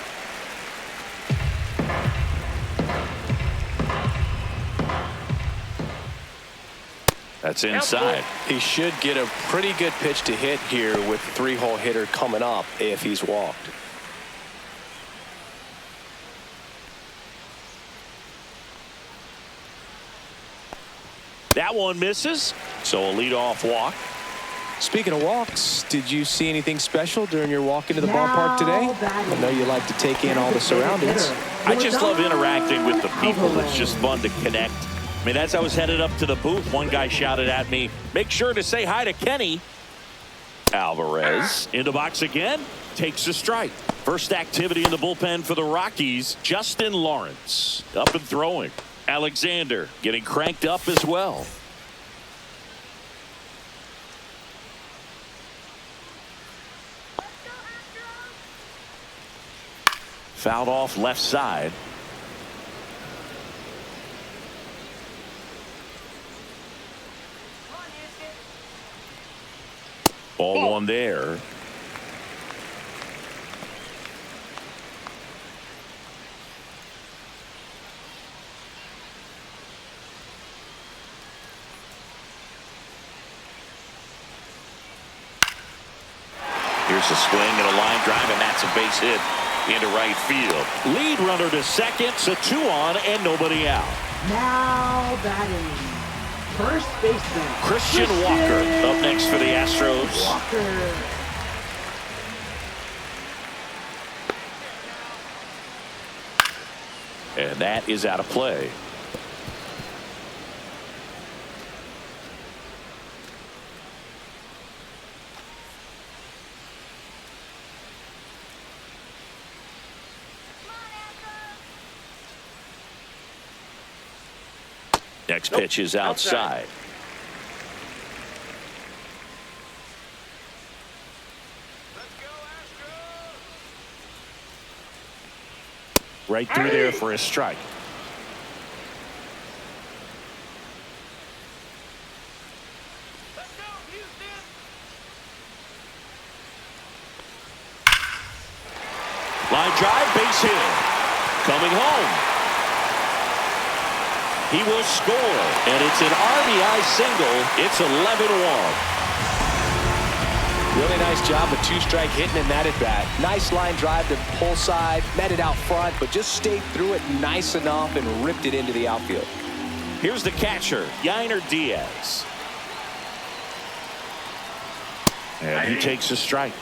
That's inside. He should get a pretty good pitch to hit here with the 3-hole hitter coming up if he's walked. That one misses, so a leadoff walk. Speaking of walks, did you see anything special during your walk into the ballpark today? I know you like to take in all the surroundings. I just love interacting with the people. It's just fun to connect. I mean, as I was headed up to the booth, one guy shouted at me, "Make sure to say hi to Kenny." Alvarez in the box again, takes a strike. First activity in the bullpen for the Rockies, Justin Lawrence up and throwing. Alexander getting cranked up as well. Fouled off left side. Ball one there. Here's a swing and a line drive, and that's a base hit into right field. Lead runner to second, so 2 on and nobody out. Now batting, first baseman Christian Walker up next for the Astros. Walker. And that is out of play. Next pitch is outside. Right through there for a strike. Line drive, base hit. Coming home. He will score, and it's an RBI single. It's 11-1. Really nice job with 2-strike hitting in that at bat. Nice line drive to pull side, met it out front, but just stayed through it nice enough and ripped it into the outfield. Here's the catcher, Yainer Diaz. And he takes a strike.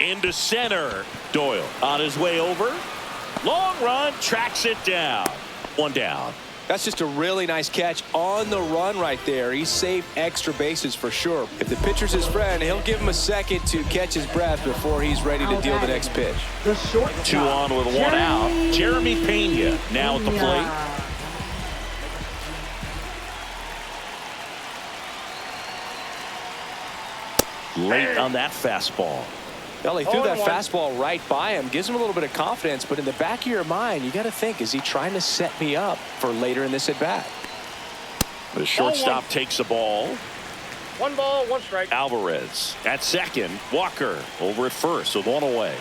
Into center. Doyle on his way over. Long run, tracks it down. 1 down. That's just a really nice catch on the run right there. He saved extra bases for sure. If the pitcher's his friend, he'll give him a second to catch his breath before he's ready to deal the next pitch. The shortstop, 2 on with 1 out. Jeremy Pena now at the plate. Late on that fastball. Well, he threw that fastball right by him, gives him a little bit of confidence, but in the back of your mind, you got to think, is he trying to set me up for later in this at bat? The shortstop takes a ball. 1 ball, 1 strike. Alvarez at second. Walker over at first with 1 away.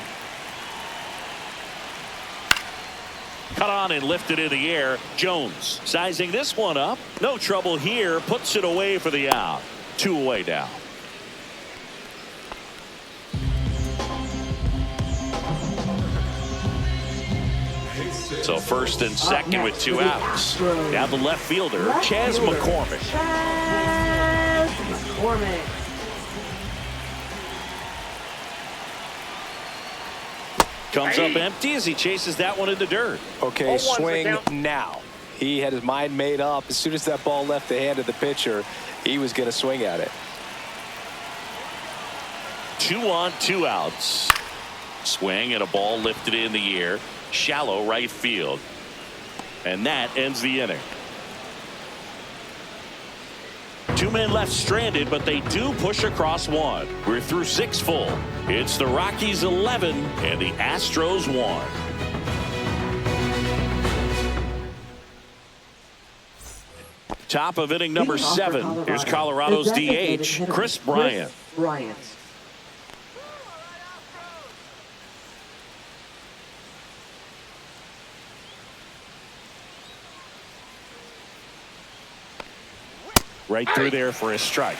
Cut on and lifted in the air. Jones sizing this one up. No trouble here. Puts it away for the out. 2 away now. So first and second with 2 outs. Now the left fielder, Chas McCormick. Chas McCormick. Comes up empty as he chases that one in the dirt. Okay, swing now. He had his mind made up. As soon as that ball left the hand of the pitcher, he was going to swing at it. 2 on, 2 outs. Swing and a ball lifted in the air. Shallow right field. And that ends the inning. 2 men left stranded, but they do push across 1. We're through 6 full. It's the Rockies 11 and the Astros 1. Top of inning number Leading off for 7. Colorado, Here's Colorado's the designated DH, hitter, Chris Bryant. Bryant. Right through there for a strike.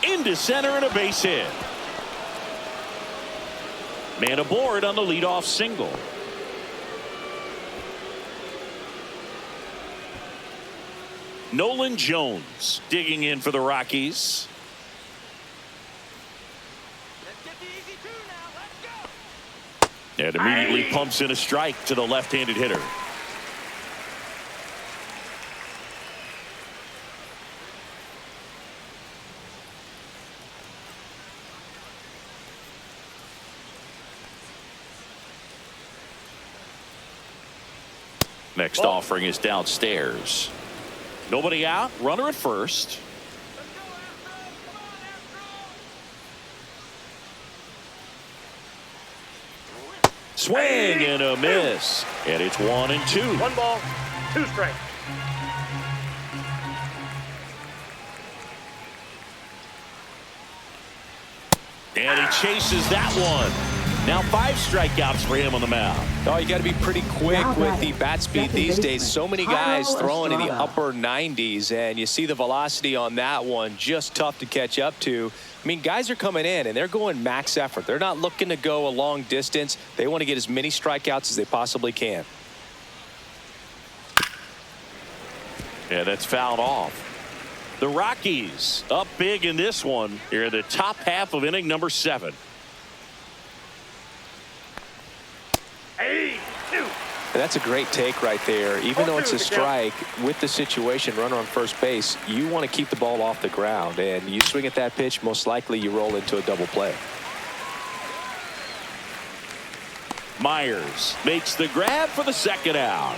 Into center and a base hit. Man aboard on the leadoff single. Nolan Jones digging in for the Rockies. And immediately pumps in a strike to the left-handed hitter. Next offering is downstairs. Nobody out. Runner at first. Swing and a miss. And it's 1-2. 1 ball, 2 strikes. And he chases that one. Now 5 strikeouts for him on the mound. Oh, you got to be pretty quick with the bat speed these days. So many guys throwing in the upper 90s, and you see the velocity on that one, just tough to catch up to. I mean, guys are coming in, and they're going max effort. They're not looking to go a long distance. They want to get as many strikeouts as they possibly can. Yeah, that's fouled off. The Rockies up big in this one here in the top half of inning number 7. 8-2. And that's a great take right there. Even though it's a strike, with the situation, runner on first base, you want to keep the ball off the ground. And you swing at that pitch, most likely you roll into a double play. Myers makes the grab for the second out.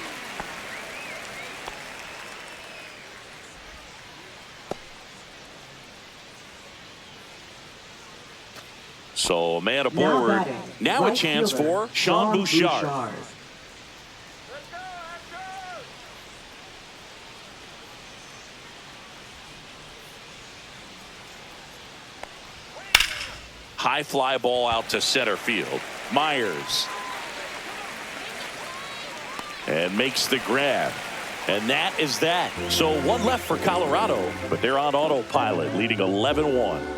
So man aboard. Now a chance for Sean Bouchard. High fly ball out to center field. Myers. And makes the grab. And that is that. So 1 left for Colorado, but they're on autopilot, leading 11-1.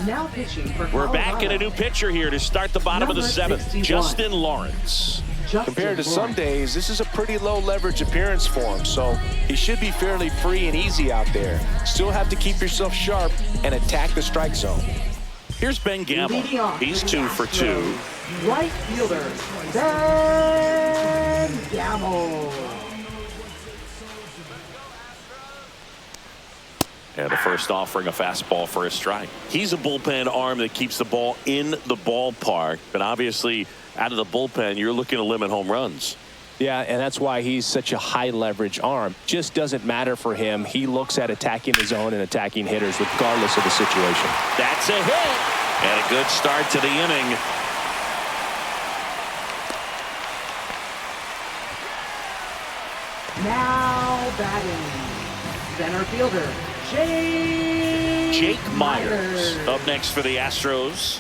Now pitching for We're back in a new pitcher here to start the bottom of the 7th. Justin Lawrence. Compared to some days, this is a pretty low leverage appearance for him, so he should be fairly free and easy out there. Still have to keep yourself sharp and attack the strike zone. Here's Ben Gamble. He's 2 for 2. Right fielder, Ben Gamble. And the first offering, a fastball for a strike. He's a bullpen arm that keeps the ball in the ballpark. But obviously, out of the bullpen, you're looking to limit home runs. Yeah, and that's why he's such a high leverage arm. Just doesn't matter for him. He looks at attacking his own and attacking hitters regardless of the situation. That's a hit. And a good start to the inning. Now batting, center fielder, Jake Myers up next for the Astros.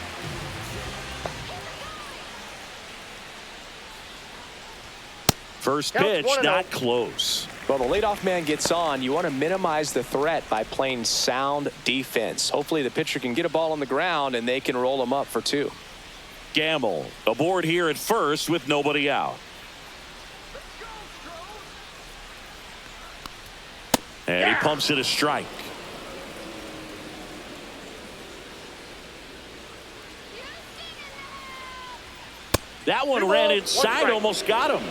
First pitch, not close. Well, the leadoff man gets on. You want to minimize the threat by playing sound defense. Hopefully the pitcher can get a ball on the ground and they can roll him up for 2. Gamble aboard here at first with nobody out. And he pumps it a strike. That one ran inside, almost got him.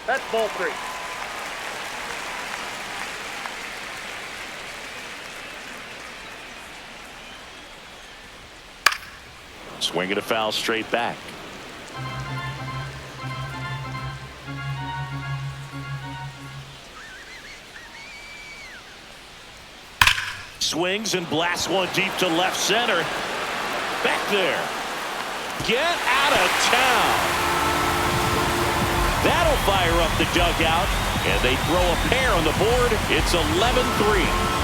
That's ball 3. Swing and a foul straight back. Swings and blasts one deep to left center. Back there. Get out of town. That'll fire up the dugout. And they throw a pair on the board. It's 11-3.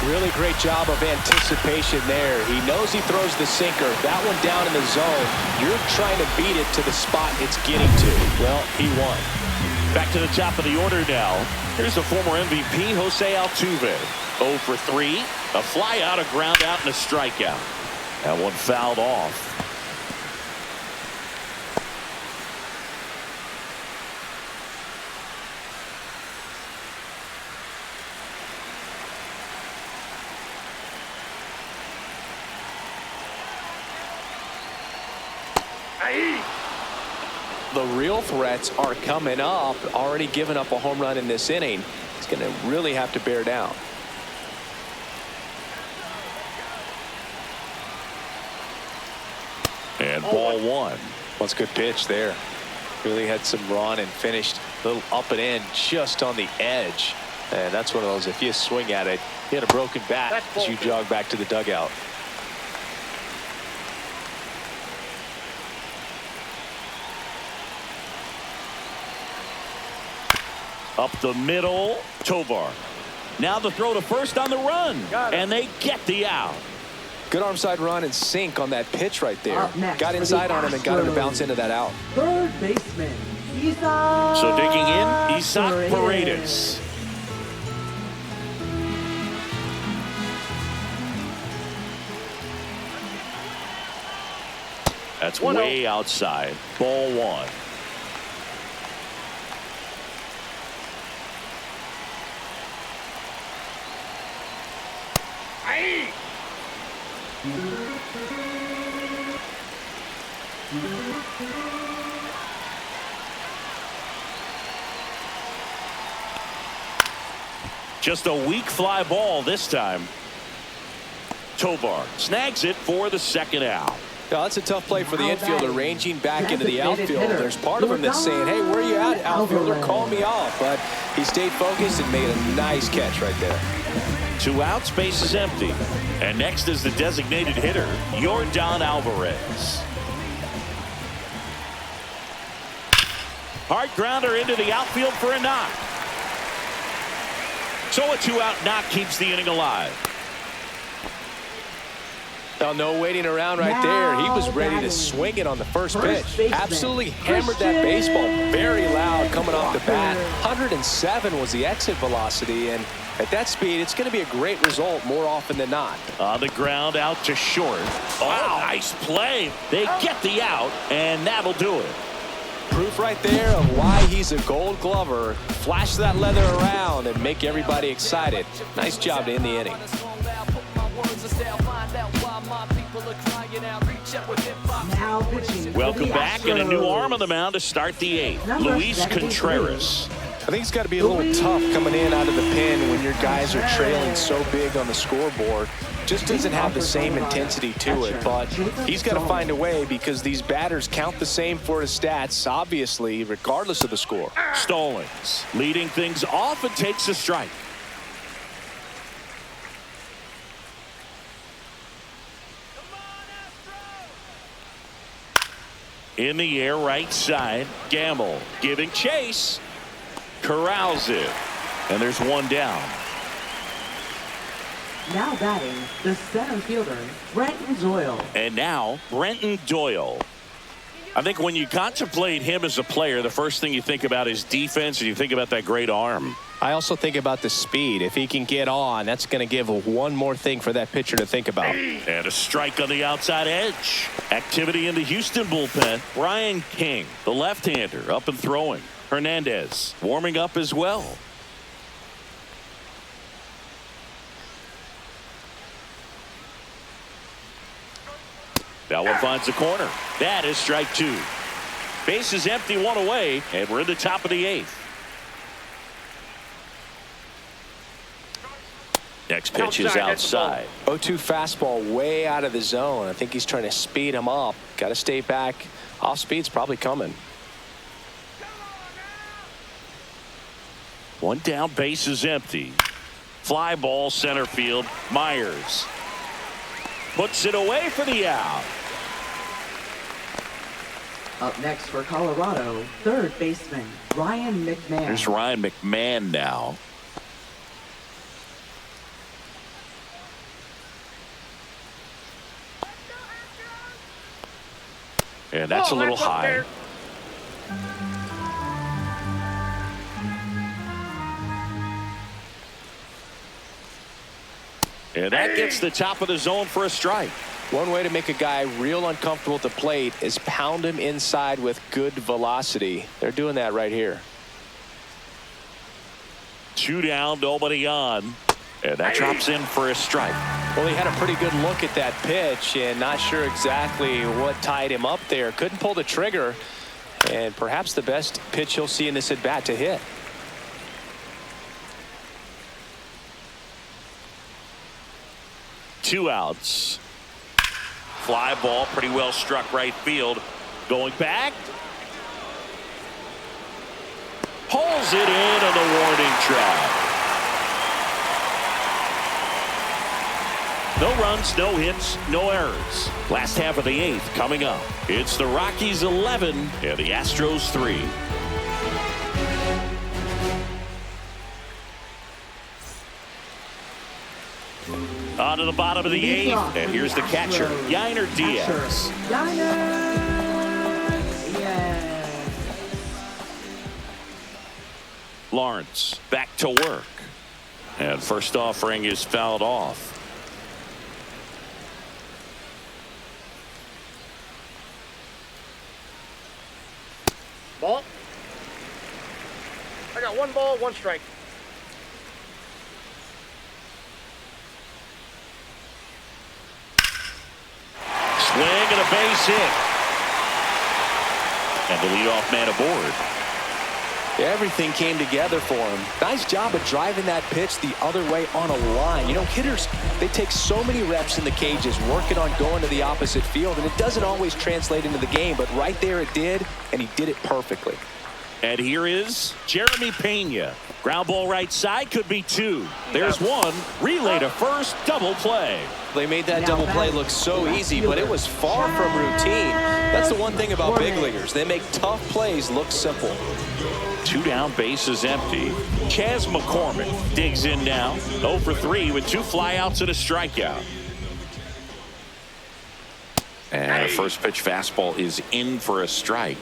Really great job of anticipation there. He knows he throws the sinker. That one down in the zone. You're trying to beat it to the spot it's getting to. Well, he won. Back to the top of the order now. Here's the former MVP, Jose Altuve. 0 for 3. A fly out, a ground out, and a strikeout. That one fouled off. The real threats are coming up. Already given up a home run in this inning. He's going to really have to bear down. And ball one. That's a good pitch there. Really had some run and finished a little up and in just on the edge. And that's one of those, if you swing at it, you had a broken bat as you jog back to the dugout. Up the middle, Tovar. Now the throw to first on the run. And they get the out. Good arm side run and sink on that pitch right there. Up next got inside on him and got him to bounce into that out. Third baseman, Isaac. So digging in, Isaac Paredes. That's way outside. Ball one. Just a weak fly ball this time. Tovar snags it for the second out. Yeah, that's a tough play for the infielder, ranging back into the outfield. There's part of him that's saying, hey, where you at, outfielder? Call me off. But he stayed focused and made a nice catch right there. 2 outs, base is empty. And next is the designated hitter, Yordan Alvarez. Hard grounder into the outfield for a knock. So a 2-out knock keeps the inning alive. Well, no waiting around right there. He was ready to swing it on the first pitch. Absolutely hammered that baseball very loud coming off the bat. 107 was the exit velocity, and at that speed, it's going to be a great result more often than not. On the ground, out to short. Oh, nice play. They get the out, and that'll do it. Proof right there of why he's a Gold Glover. Flash that leather around and make everybody excited. Nice job to end the inning. Now pitching. Welcome back, and a new arm on the mound to start the 8th. Luis Contreras. I think it's got to be a little tough coming in out of the pen when your guys are trailing so big on the scoreboard. Just doesn't have the same intensity to it, but he's got to find a way because these batters count the same for his stats, obviously, regardless of the score. Stallings leading things off and takes a strike. In the air, right side. Gamble giving chase. Corrals it. And there's one down. Now batting, the center fielder, Brenton Doyle. And now, Brenton Doyle. I think when you contemplate him as a player, the first thing you think about is defense, and you think about that great arm. I also think about the speed. If he can get on, that's going to give one more thing for that pitcher to think about. And a strike on the outside edge. Activity in the Houston bullpen. Brian King, the left-hander, up and throwing. Hernandez warming up as well. That one finds the corner. That is strike two. Base is empty, one away, and we're in the top of the eighth. Next pitch is outside. 0-2 fastball way out of the zone. I think he's trying to speed him up. Got to stay back. Off speed's probably coming. One down, base is empty. Fly ball center field. Myers puts it away for the out. Up next for Colorado, third baseman Ryan McMahon. Here's Ryan McMahon now. And that's a little high. And that gets the top of the zone for a strike. One way to make a guy real uncomfortable at the plate is pound him inside with good velocity. They're doing that right here. Two down, nobody on. And that drops in for a strike. Well, he had a pretty good look at that pitch and not sure exactly what tied him up there. Couldn't pull the trigger, and perhaps the best pitch he'll see in this at bat to hit. Two outs. Fly ball, pretty well struck right field. Going back. Pulls it in on the warning track. No runs, no hits, no errors. Last half of the eighth coming up. It's the Rockies 11 and the Astros 3. On to the bottom of the eighth, and here's the catcher, Yainer Diaz. Lawrence back to work, and first offering is fouled off. Ball. I got one ball, one strike. Swing and a base hit. And the leadoff man aboard. Everything came together for him. Nice job of driving that pitch the other way on a line. You know, hitters, they take so many reps in the cages working on going to the opposite field, and it doesn't always translate into the game, but right there it did, and he did it perfectly. And here is Jeremy Pena. Ground ball right side, could be two. There's one. Relay to first, double play. They made that double play look so easy, but it was far from routine. That's the one thing about big leaguers. They make tough plays look simple. Two down, base is empty. Chas McCormick digs in now. 0 for 3 with 2 flyouts and a strikeout. And a first pitch fastball is in for a strike.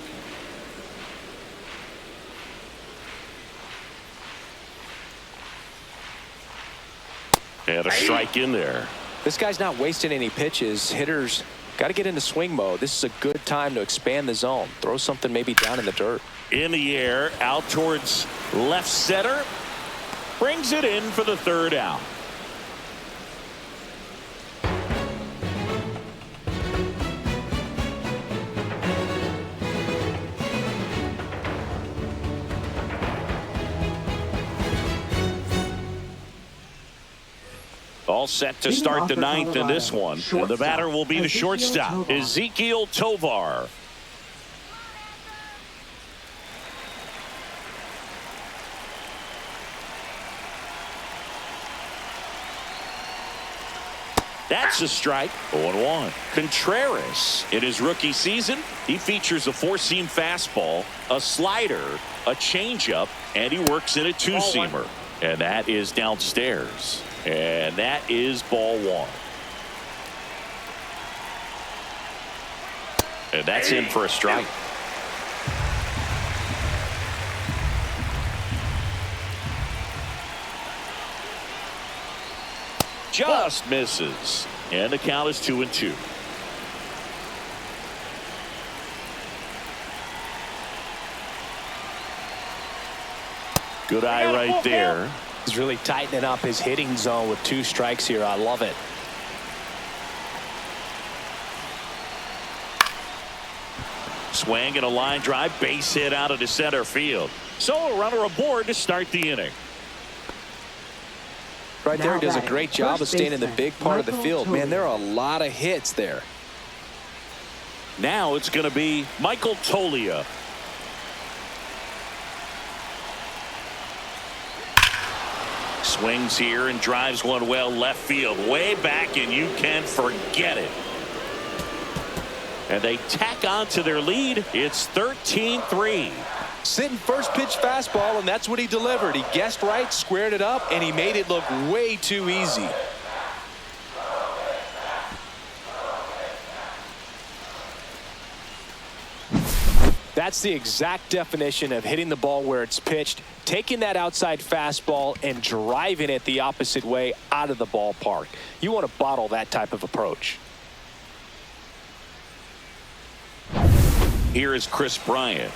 And a strike in there. This guy's not wasting any pitches. Hitters got to get into swing mode. This is a good time to expand the zone. Throw something maybe down in the dirt. In the air, out towards left center. Brings it in for the third out. All set to start the ninth in this one. And the batter will be the shortstop, Ezekiel Tovar. That's a strike. 0-1. Contreras, in his rookie season, he features a four-seam fastball, a slider, a changeup, and he works in a two-seamer. And that is downstairs. And that is ball one. And that's in for a strike. Just misses. And the count is 2-2. Good eye right there. He's really tightening up his hitting zone with 2 strikes here. I love it. swing and a line drive, base hit out into center field. So a runner aboard to start the inning. Right there, Now does a batting, great job of first staying in the baseman, big part of the Michael field. Man, Tolley. there are a lot of hits there. Now it's going to be Michael Tolia. Swings here and drives one well left field, way back, and you can forget it. And they tack on to their lead. It's 13-3. Sitting first pitch fastball, and that's what he delivered. He guessed right, squared it up, and he made it look way too easy. That's the exact definition of hitting the ball where it's pitched, taking that outside fastball and driving it the opposite way out of the ballpark. You want to bottle that type of approach. Here is Chris Bryant.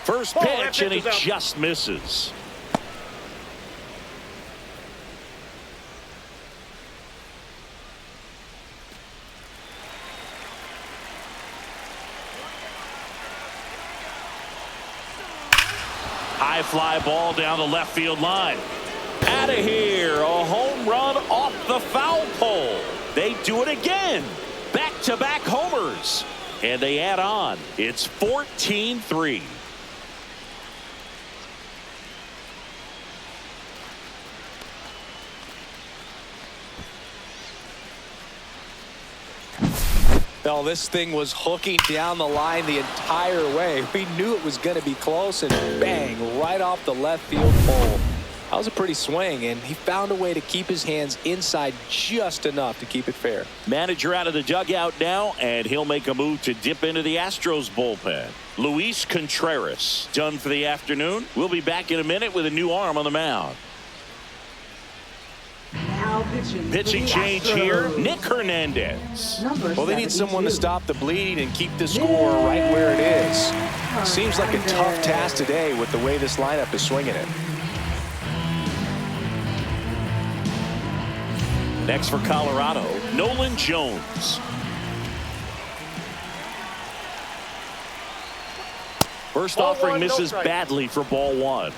First pitch, and he just misses. High fly ball down the left field line. Out of here, a home run off the foul pole. They do it again. Back-to-back homers. And they add on. It's 14-3. Well, this thing was hooking down the line the entire way. We knew it was going to be close, and bang, right off the left field pole. That was a pretty swing, and he found a way to keep his hands inside just enough to keep it fair. Manager out of the dugout now, and he'll make a move to dip into the Astros bullpen. Luis Contreras done for the afternoon. We'll be back in a minute with a new arm on the mound. Now Pitching change here, Nick Hernandez. Well, they need someone to stop the bleed and keep the score right where it is. Seems like a tough task today with the way this lineup is swinging it. Next for Colorado, Nolan Jones. First Ball offering one, no misses strike. badly for ball one.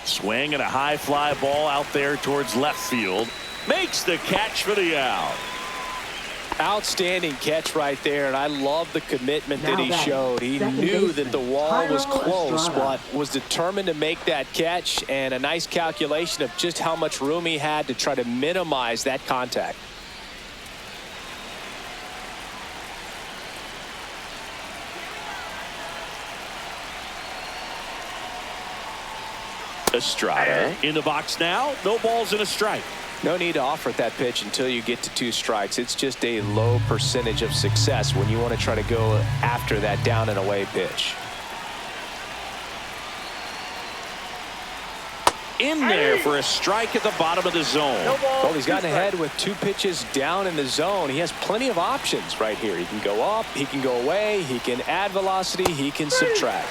Swing and a high fly ball out there towards left field. Makes the catch for the out. Outstanding catch right there, and I love the commitment that he showed. He knew that the wall was close, but was determined to make that catch, and a nice calculation of just how much room he had to try to minimize that contact. Estrada in the box now. No balls and a strike. No need to offer at that pitch until you get to 2 strikes. It's just a low percentage of success when you want to try to go after that down and away pitch. In there for a strike at the bottom of the zone. No ball, Well, he's gotten 2 ahead strikes. with 2 pitches down in the zone. He has plenty of options right here. He can go up, he can go away, he can add velocity, he can subtract.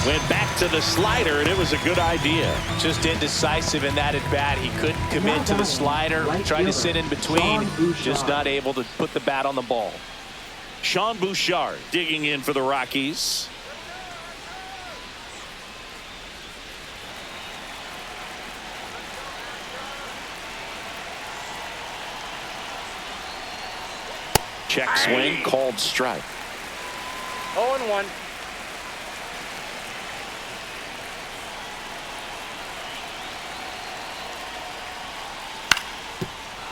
Went back to the slider, and it was a good idea. Just indecisive in that at bat. He couldn't commit to the slider, tried to sit in between, just not able to put the bat on the ball. Sean Bouchard digging in for the Rockies. Check swing, called strike. 0-1.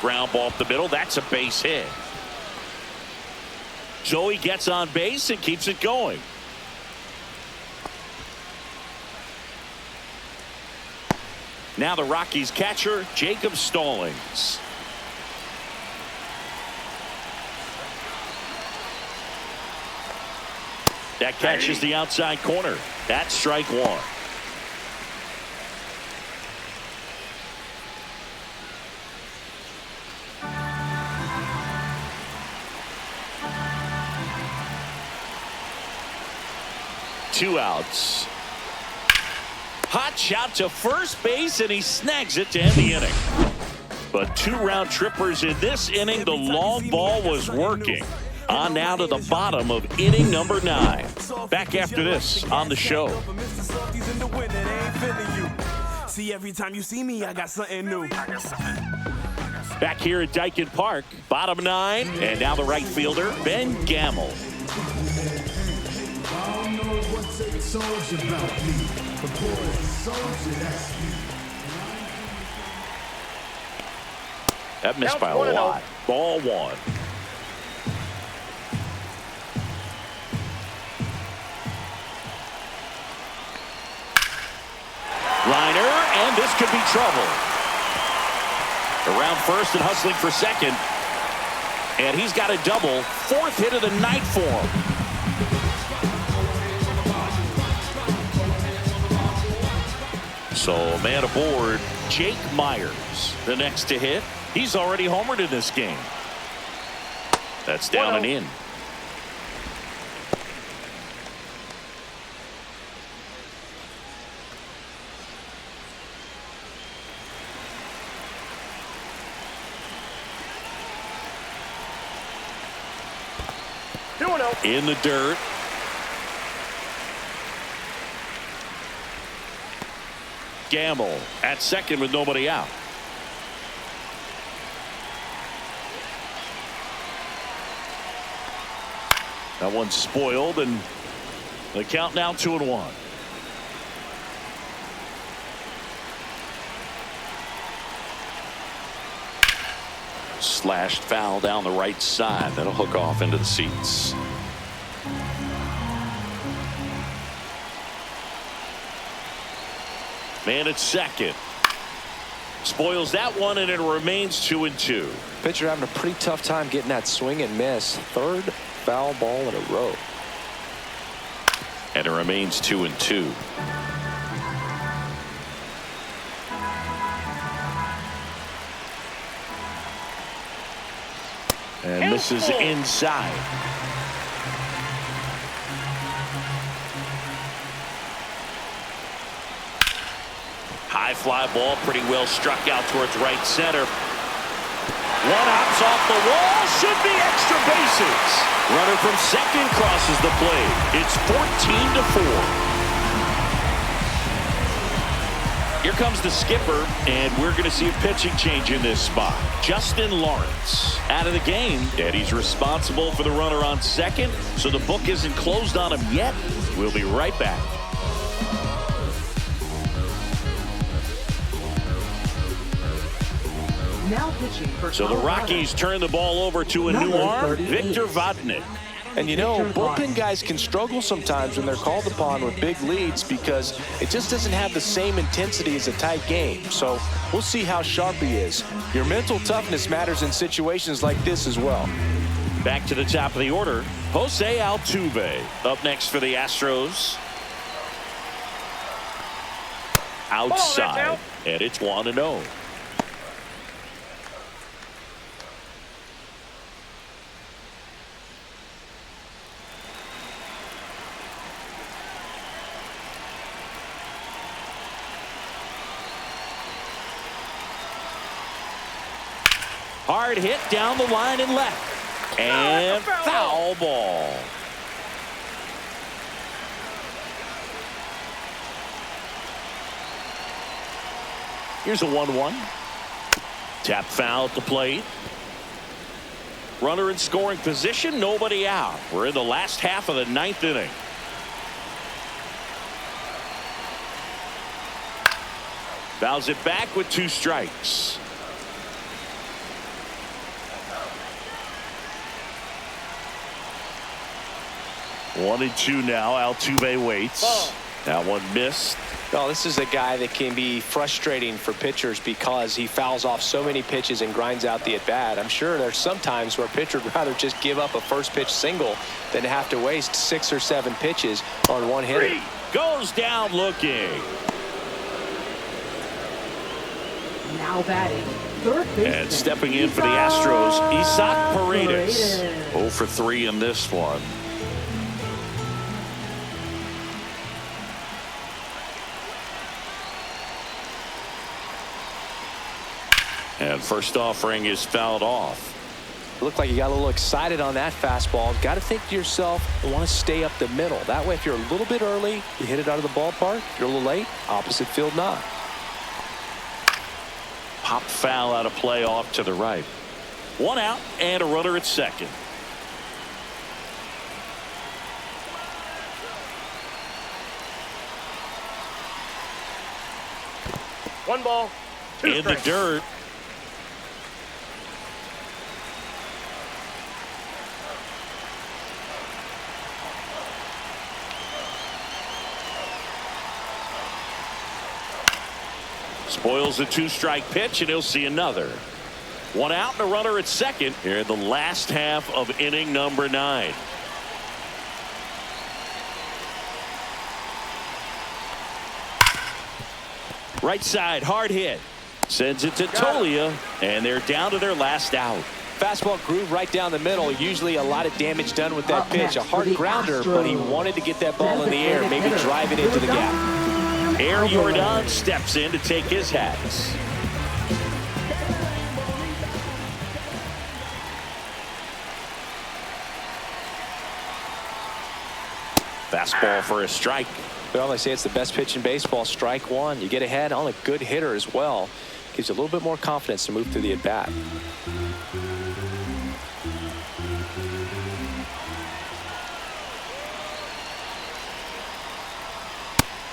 Ground ball up the middle. That's a base hit. Joey gets on base and keeps it going. Now the Rockies catcher, Jacob Stallings. That catches the outside corner. That's strike one. 2 outs. Hot shot to first base, and he snags it to end the inning. But 2 round trippers in this inning. The long ball was working. On now to the bottom of inning number 9. Back after this on the show. See, every time you see me, I got something new. Back here at Dyken Park, bottom 9, and now the right fielder, Ben Gamble. That missed by a lot. Ball 1. Liner, and this could be trouble. Around first and hustling for second. And he's got a double. 4th hit of the night for him. So man aboard, Jake Myers. The next to hit. He's already homered in this game. That's down and in. In the dirt. Gamble at second with nobody out. That one's spoiled, and the count now 2-1. Slashed foul down the right side. That'll hook off into the seats. Man at second. Spoils that one, and it remains 2-2. Pitcher having a pretty tough time getting that swing and miss. 3rd foul ball in a row. And it remains 2-2. And this is inside. High fly ball, pretty well struck out towards right center. 1 hops off the wall, should be extra bases. Runner from second crosses the plate. It's 14-4. Here comes the skipper, and we're going to see a pitching change in this spot. Justin Lawrence out of the game, and he's responsible for the runner on second, so the book isn't closed on him yet. We'll be right back. Now pitching for So the Rockies turn the ball over to a new arm, Victor Vodnik. And you know, bullpen guys can struggle sometimes when they're called upon with big leads because it just doesn't have the same intensity as a tight game. So we'll see how sharp he is. Your mental toughness matters in situations like this as well. Back to the top of the order, Jose Altuve up next for the Astros. Outside, and it's 1-0. Hard hit down the line and left. And foul ball. Here's a 1-1. Tap foul at the plate. Runner in scoring position, nobody out. We're in the last half of the 9th inning. Fouls it back with 2 strikes. One and 2 now. Altuve waits. That one missed. No, this is a guy that can be frustrating for pitchers because he fouls off so many pitches and grinds out the at-bat. I'm sure there's some times where a pitcher would rather just give up a first pitch single than have to waste 6 or 7 pitches on one hitter. Goes down looking. Now batting, third baseman. And stepping in for the Astros, Isaac Paredes. 0 for 3 in this one. And first offering is fouled off. Looked like you got a little excited on that fastball. Got to think to yourself, I want to stay up the middle. That way, if you're a little bit early, you hit it out of the ballpark. If you're a little late, opposite field not. Pop foul out of play off to the right. One out and a runner at second. One ball, two In the strikes. dirt. Spoils the two-strike pitch, and he'll see another. One out and a runner at second here in the last half of inning number 9. Right side, hard hit. Sends it to Tolia, and they're down to their last out. Fastball groove right down the middle. Usually a lot of damage done with that Up pitch. next A hard for the grounder, but he Astros. wanted to get that ball in the air, maybe drive it into the gap. Air Jordan steps in to take his hats. Fastball for a strike. Well, they say it's the best pitch in baseball. Strike one. You get ahead on a good hitter as well. Gives you a little bit more confidence to move through the at-bat.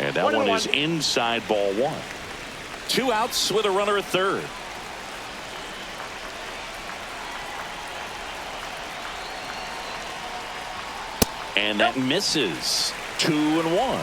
And that one is inside ball one. 2 outs with a runner at third. And that misses. 2-1.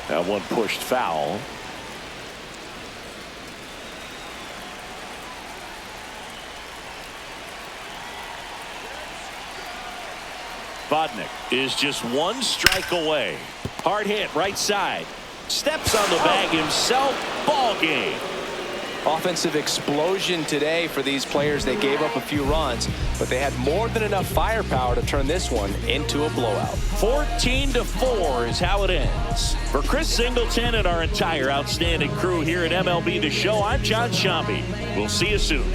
That one pushed foul. Vodnik is just one strike away. Hard hit right side. Steps on the bag himself. Ball game. Offensive explosion today for these players. They gave up a few runs, but they had more than enough firepower to turn this one into a blowout. 14-4 is how it ends. For Chris Singleton and our entire outstanding crew here at MLB The Show, I'm John Shambi. We'll see you soon.